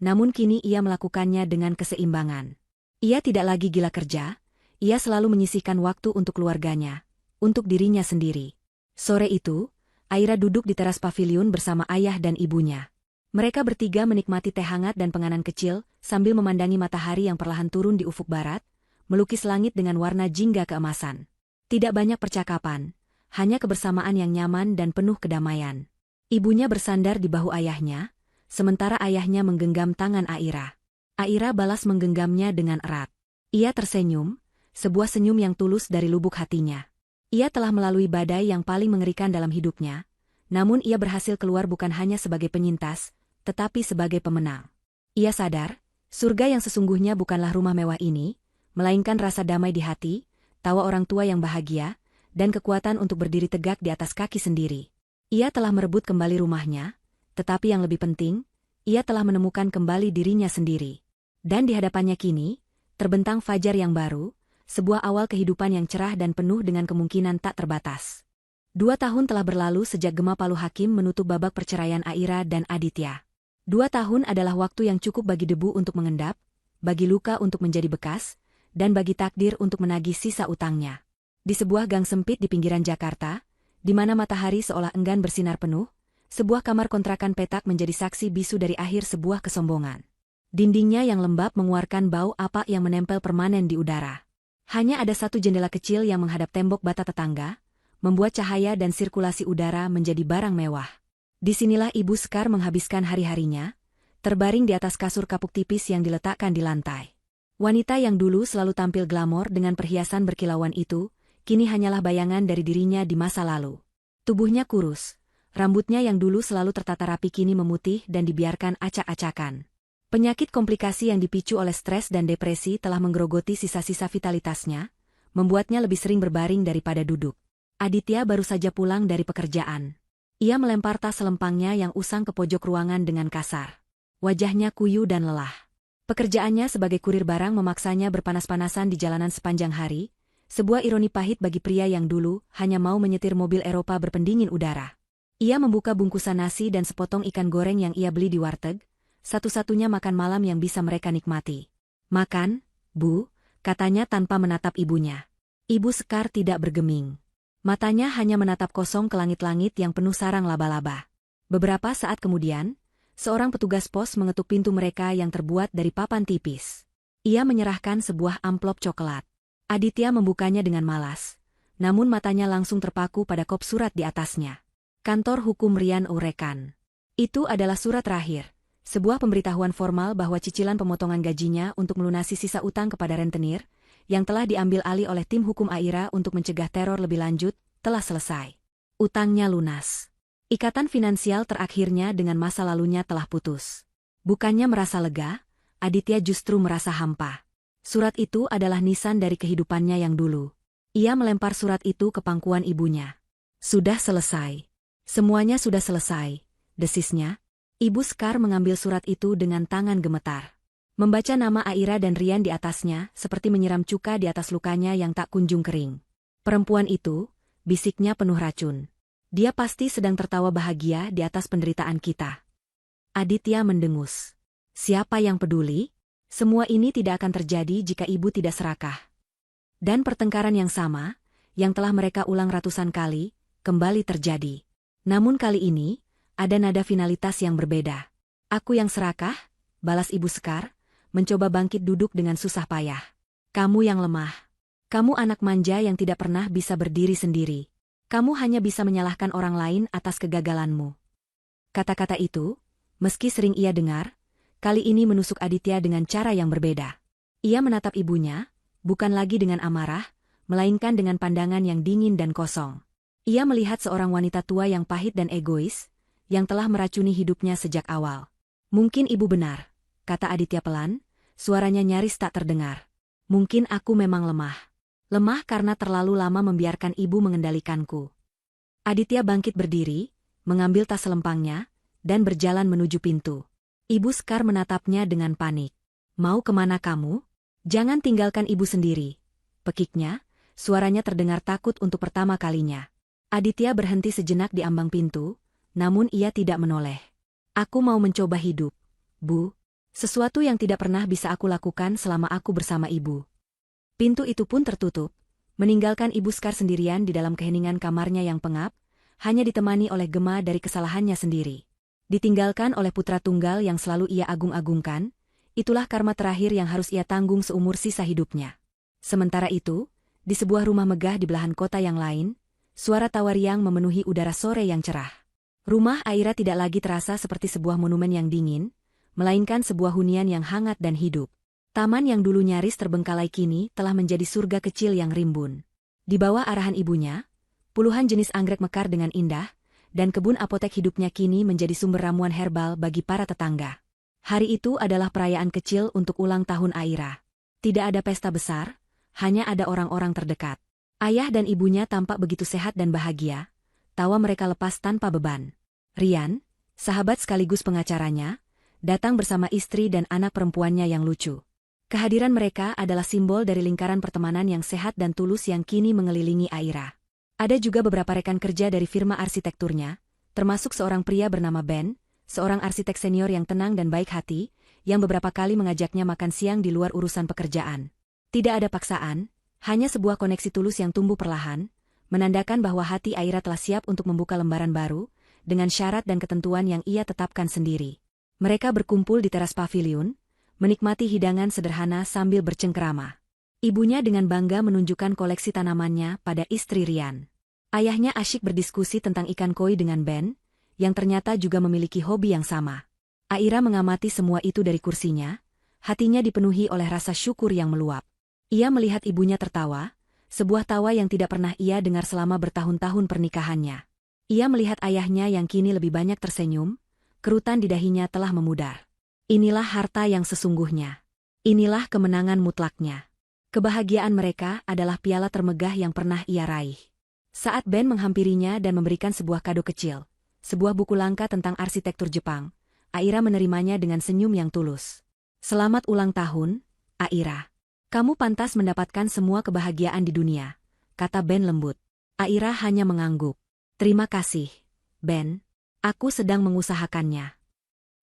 namun kini ia melakukannya dengan keseimbangan. Ia tidak lagi gila kerja, ia selalu menyisihkan waktu untuk keluarganya, untuk dirinya sendiri. Sore itu, Aira duduk di teras paviliun bersama ayah dan ibunya. Mereka bertiga menikmati teh hangat dan penganan kecil, sambil memandangi matahari yang perlahan turun di ufuk barat, melukis langit dengan warna jingga keemasan. Tidak banyak percakapan, hanya kebersamaan yang nyaman dan penuh kedamaian. Ibunya bersandar di bahu ayahnya, sementara ayahnya menggenggam tangan Aira. Aira balas menggenggamnya dengan erat. Ia tersenyum, sebuah senyum yang tulus dari lubuk hatinya. Ia telah melalui badai yang paling mengerikan dalam hidupnya, namun ia berhasil keluar bukan hanya sebagai penyintas, tetapi sebagai pemenang. Ia sadar, surga yang sesungguhnya bukanlah rumah mewah ini, melainkan rasa damai di hati, tawa orang tua yang bahagia, dan kekuatan untuk berdiri tegak di atas kaki sendiri. Ia telah merebut kembali rumahnya, tetapi yang lebih penting, ia telah menemukan kembali dirinya sendiri. Dan di hadapannya kini, terbentang fajar yang baru, sebuah awal kehidupan yang cerah dan penuh dengan kemungkinan tak terbatas. 2 tahun telah berlalu sejak Gema Palu Hakim menutup babak perceraian Aira dan Aditya. 2 tahun adalah waktu yang cukup bagi debu untuk mengendap, bagi luka untuk menjadi bekas, dan bagi takdir untuk menagih sisa utangnya. Di sebuah gang sempit di pinggiran Jakarta, di mana matahari seolah enggan bersinar penuh, sebuah kamar kontrakan petak menjadi saksi bisu dari akhir sebuah kesombongan. Dindingnya yang lembab mengeluarkan bau apak yang menempel permanen di udara. Hanya ada satu jendela kecil yang menghadap tembok bata tetangga, membuat cahaya dan sirkulasi udara menjadi barang mewah. Disinilah Ibu Sekar menghabiskan hari-harinya, terbaring di atas kasur kapuk tipis yang diletakkan di lantai. Wanita yang dulu selalu tampil glamor dengan perhiasan berkilauan itu, kini hanyalah bayangan dari dirinya di masa lalu. Tubuhnya kurus, rambutnya yang dulu selalu tertata rapi kini memutih dan dibiarkan acak-acakan. Penyakit komplikasi yang dipicu oleh stres dan depresi telah menggerogoti sisa-sisa vitalitasnya, membuatnya lebih sering berbaring daripada duduk. Aditya baru saja pulang dari pekerjaan. Ia melempar tas selempangnya yang usang ke pojok ruangan dengan kasar. Wajahnya kuyu dan lelah. Pekerjaannya sebagai kurir barang memaksanya berpanas-panasan di jalanan sepanjang hari, sebuah ironi pahit bagi pria yang dulu hanya mau menyetir mobil Eropa berpendingin udara. Ia membuka bungkusan nasi dan sepotong ikan goreng yang ia beli di warteg, satu-satunya makan malam yang bisa mereka nikmati. "Makan, Bu," katanya tanpa menatap ibunya. Ibu Sekar tidak bergeming. Matanya hanya menatap kosong ke langit-langit yang penuh sarang laba-laba. Beberapa saat kemudian, seorang petugas pos mengetuk pintu mereka yang terbuat dari papan tipis. Ia menyerahkan sebuah amplop coklat. Aditya membukanya dengan malas, namun matanya langsung terpaku pada kop surat di atasnya. Kantor Hukum Rian Urekan. Itu adalah surat terakhir, sebuah pemberitahuan formal bahwa cicilan pemotongan gajinya untuk melunasi sisa utang kepada rentenir, yang telah diambil alih oleh tim hukum Aira untuk mencegah teror lebih lanjut, telah selesai. Utangnya lunas. Ikatan finansial terakhirnya dengan masa lalunya telah putus. Bukannya merasa lega, Aditya justru merasa hampa. Surat itu adalah nisan dari kehidupannya yang dulu. Ia melempar surat itu ke pangkuan ibunya. Sudah selesai. Semuanya sudah selesai, desisnya. Ibu Sekar mengambil surat itu dengan tangan gemetar. Membaca nama Aira dan Rian di atasnya seperti menyiram cuka di atas lukanya yang tak kunjung kering. Perempuan itu, bisiknya penuh racun. Dia pasti sedang tertawa bahagia di atas penderitaan kita. Aditya mendengus. Siapa yang peduli? Semua ini tidak akan terjadi jika ibu tidak serakah. Dan pertengkaran yang sama, yang telah mereka ulang ratusan kali, kembali terjadi. Namun kali ini, ada nada finalitas yang berbeda. Aku yang serakah, balas Ibu Sekar, mencoba bangkit duduk dengan susah payah. Kamu yang lemah. Kamu anak manja yang tidak pernah bisa berdiri sendiri. Kamu hanya bisa menyalahkan orang lain atas kegagalanmu. Kata-kata itu, meski sering ia dengar, kali ini menusuk Aditya dengan cara yang berbeda. Ia menatap ibunya, bukan lagi dengan amarah, melainkan dengan pandangan yang dingin dan kosong. Ia melihat seorang wanita tua yang pahit dan egois, yang telah meracuni hidupnya sejak awal. Mungkin ibu benar, kata Aditya pelan, suaranya nyaris tak terdengar. Mungkin aku memang lemah. Lemah karena terlalu lama membiarkan ibu mengendalikanku. Aditya bangkit berdiri, mengambil tas selempangnya, dan berjalan menuju pintu. Ibu Sekar menatapnya dengan panik. Mau kemana kamu? Jangan tinggalkan ibu sendiri. Pekiknya, suaranya terdengar takut untuk pertama kalinya. Aditya berhenti sejenak di ambang pintu, namun ia tidak menoleh. Aku mau mencoba hidup, Bu. Sesuatu yang tidak pernah bisa aku lakukan selama aku bersama ibu. Pintu itu pun tertutup, meninggalkan Ibu Sekar sendirian di dalam keheningan kamarnya yang pengap, hanya ditemani oleh gema dari kesalahannya sendiri. Ditinggalkan oleh putra tunggal yang selalu ia agung-agungkan, itulah karma terakhir yang harus ia tanggung seumur sisa hidupnya. Sementara itu, di sebuah rumah megah di belahan kota yang lain, suara tawa riang memenuhi udara sore yang cerah. Rumah Aira tidak lagi terasa seperti sebuah monumen yang dingin, melainkan sebuah hunian yang hangat dan hidup. Taman yang dulu nyaris terbengkalai kini telah menjadi surga kecil yang rimbun. Di bawah arahan ibunya, puluhan jenis anggrek mekar dengan indah, dan kebun apotek hidupnya kini menjadi sumber ramuan herbal bagi para tetangga. Hari itu adalah perayaan kecil untuk ulang tahun Aira. Tidak ada pesta besar, hanya ada orang-orang terdekat. Ayah dan ibunya tampak begitu sehat dan bahagia, tawa mereka lepas tanpa beban. Rian, sahabat sekaligus pengacaranya, datang bersama istri dan anak perempuannya yang lucu. Kehadiran mereka adalah simbol dari lingkaran pertemanan yang sehat dan tulus yang kini mengelilingi Aira. Ada juga beberapa rekan kerja dari firma arsitekturnya, termasuk seorang pria bernama Ben, seorang arsitek senior yang tenang dan baik hati, yang beberapa kali mengajaknya makan siang di luar urusan pekerjaan. Tidak ada paksaan, hanya sebuah koneksi tulus yang tumbuh perlahan, menandakan bahwa hati Aira telah siap untuk membuka lembaran baru, dengan syarat dan ketentuan yang ia tetapkan sendiri. Mereka berkumpul di teras paviliun, menikmati hidangan sederhana sambil bercengkerama. Ibunya dengan bangga menunjukkan koleksi tanamannya pada istri Rian. Ayahnya asyik berdiskusi tentang ikan koi dengan Ben, yang ternyata juga memiliki hobi yang sama. Aira mengamati semua itu dari kursinya, hatinya dipenuhi oleh rasa syukur yang meluap. Ia melihat ibunya tertawa, sebuah tawa yang tidak pernah ia dengar selama bertahun-tahun pernikahannya. Ia melihat ayahnya yang kini lebih banyak tersenyum, kerutan di dahinya telah memudar. Inilah harta yang sesungguhnya. Inilah kemenangan mutlaknya. Kebahagiaan mereka adalah piala termegah yang pernah ia raih. Saat Ben menghampirinya dan memberikan sebuah kado kecil, sebuah buku langka tentang arsitektur Jepang, Aira menerimanya dengan senyum yang tulus. Selamat ulang tahun, Aira. Kamu pantas mendapatkan semua kebahagiaan di dunia, kata Ben lembut. Aira hanya mengangguk. Terima kasih, Ben. Aku sedang mengusahakannya.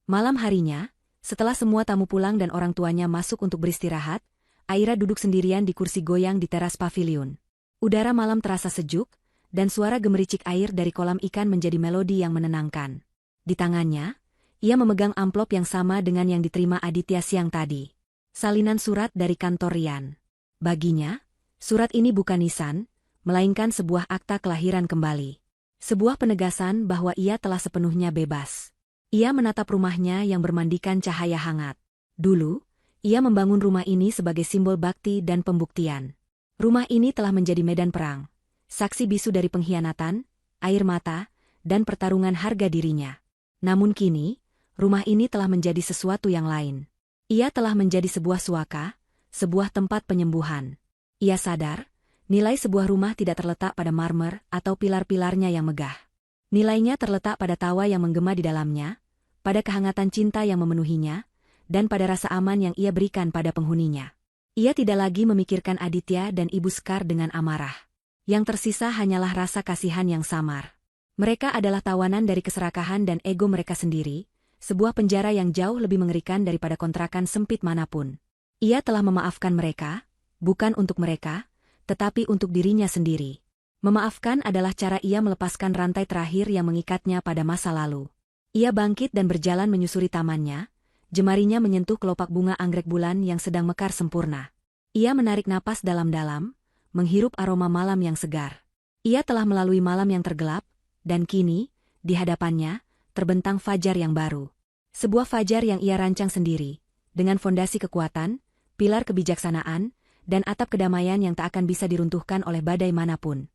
Malam harinya, setelah semua tamu pulang dan orang tuanya masuk untuk beristirahat, Aira duduk sendirian di kursi goyang di teras paviliun. Udara malam terasa sejuk, dan suara gemericik air dari kolam ikan menjadi melodi yang menenangkan. Di tangannya, ia memegang amplop yang sama dengan yang diterima Aditya siang tadi. Salinan surat dari kantor Rian. Baginya, surat ini bukan nisan, melainkan sebuah akta kelahiran kembali. Sebuah penegasan bahwa ia telah sepenuhnya bebas. Ia menatap rumahnya yang bermandikan cahaya hangat. Dulu, ia membangun rumah ini sebagai simbol bakti dan pembuktian. Rumah ini telah menjadi medan perang, saksi bisu dari pengkhianatan, air mata, dan pertarungan harga dirinya. Namun kini, rumah ini telah menjadi sesuatu yang lain. Ia telah menjadi sebuah suaka, sebuah tempat penyembuhan. Ia sadar, nilai sebuah rumah tidak terletak pada marmer atau pilar-pilarnya yang megah. Nilainya terletak pada tawa yang menggema di dalamnya, pada kehangatan cinta yang memenuhinya, dan pada rasa aman yang ia berikan pada penghuninya. Ia tidak lagi memikirkan Aditya dan Ibu Sekar dengan amarah. Yang tersisa hanyalah rasa kasihan yang samar. Mereka adalah tawanan dari keserakahan dan ego mereka sendiri, sebuah penjara yang jauh lebih mengerikan daripada kontrakan sempit manapun. Ia telah memaafkan mereka, bukan untuk mereka, tetapi untuk dirinya sendiri. Memaafkan adalah cara ia melepaskan rantai terakhir yang mengikatnya pada masa lalu. Ia bangkit dan berjalan menyusuri tamannya, jemarinya menyentuh kelopak bunga anggrek bulan yang sedang mekar sempurna. Ia menarik napas dalam-dalam, menghirup aroma malam yang segar. Ia telah melalui malam yang tergelap, dan kini, di hadapannya, terbentang fajar yang baru. Sebuah fajar yang ia rancang sendiri, dengan fondasi kekuatan, pilar kebijaksanaan, dan atap kedamaian yang tak akan bisa diruntuhkan oleh badai manapun.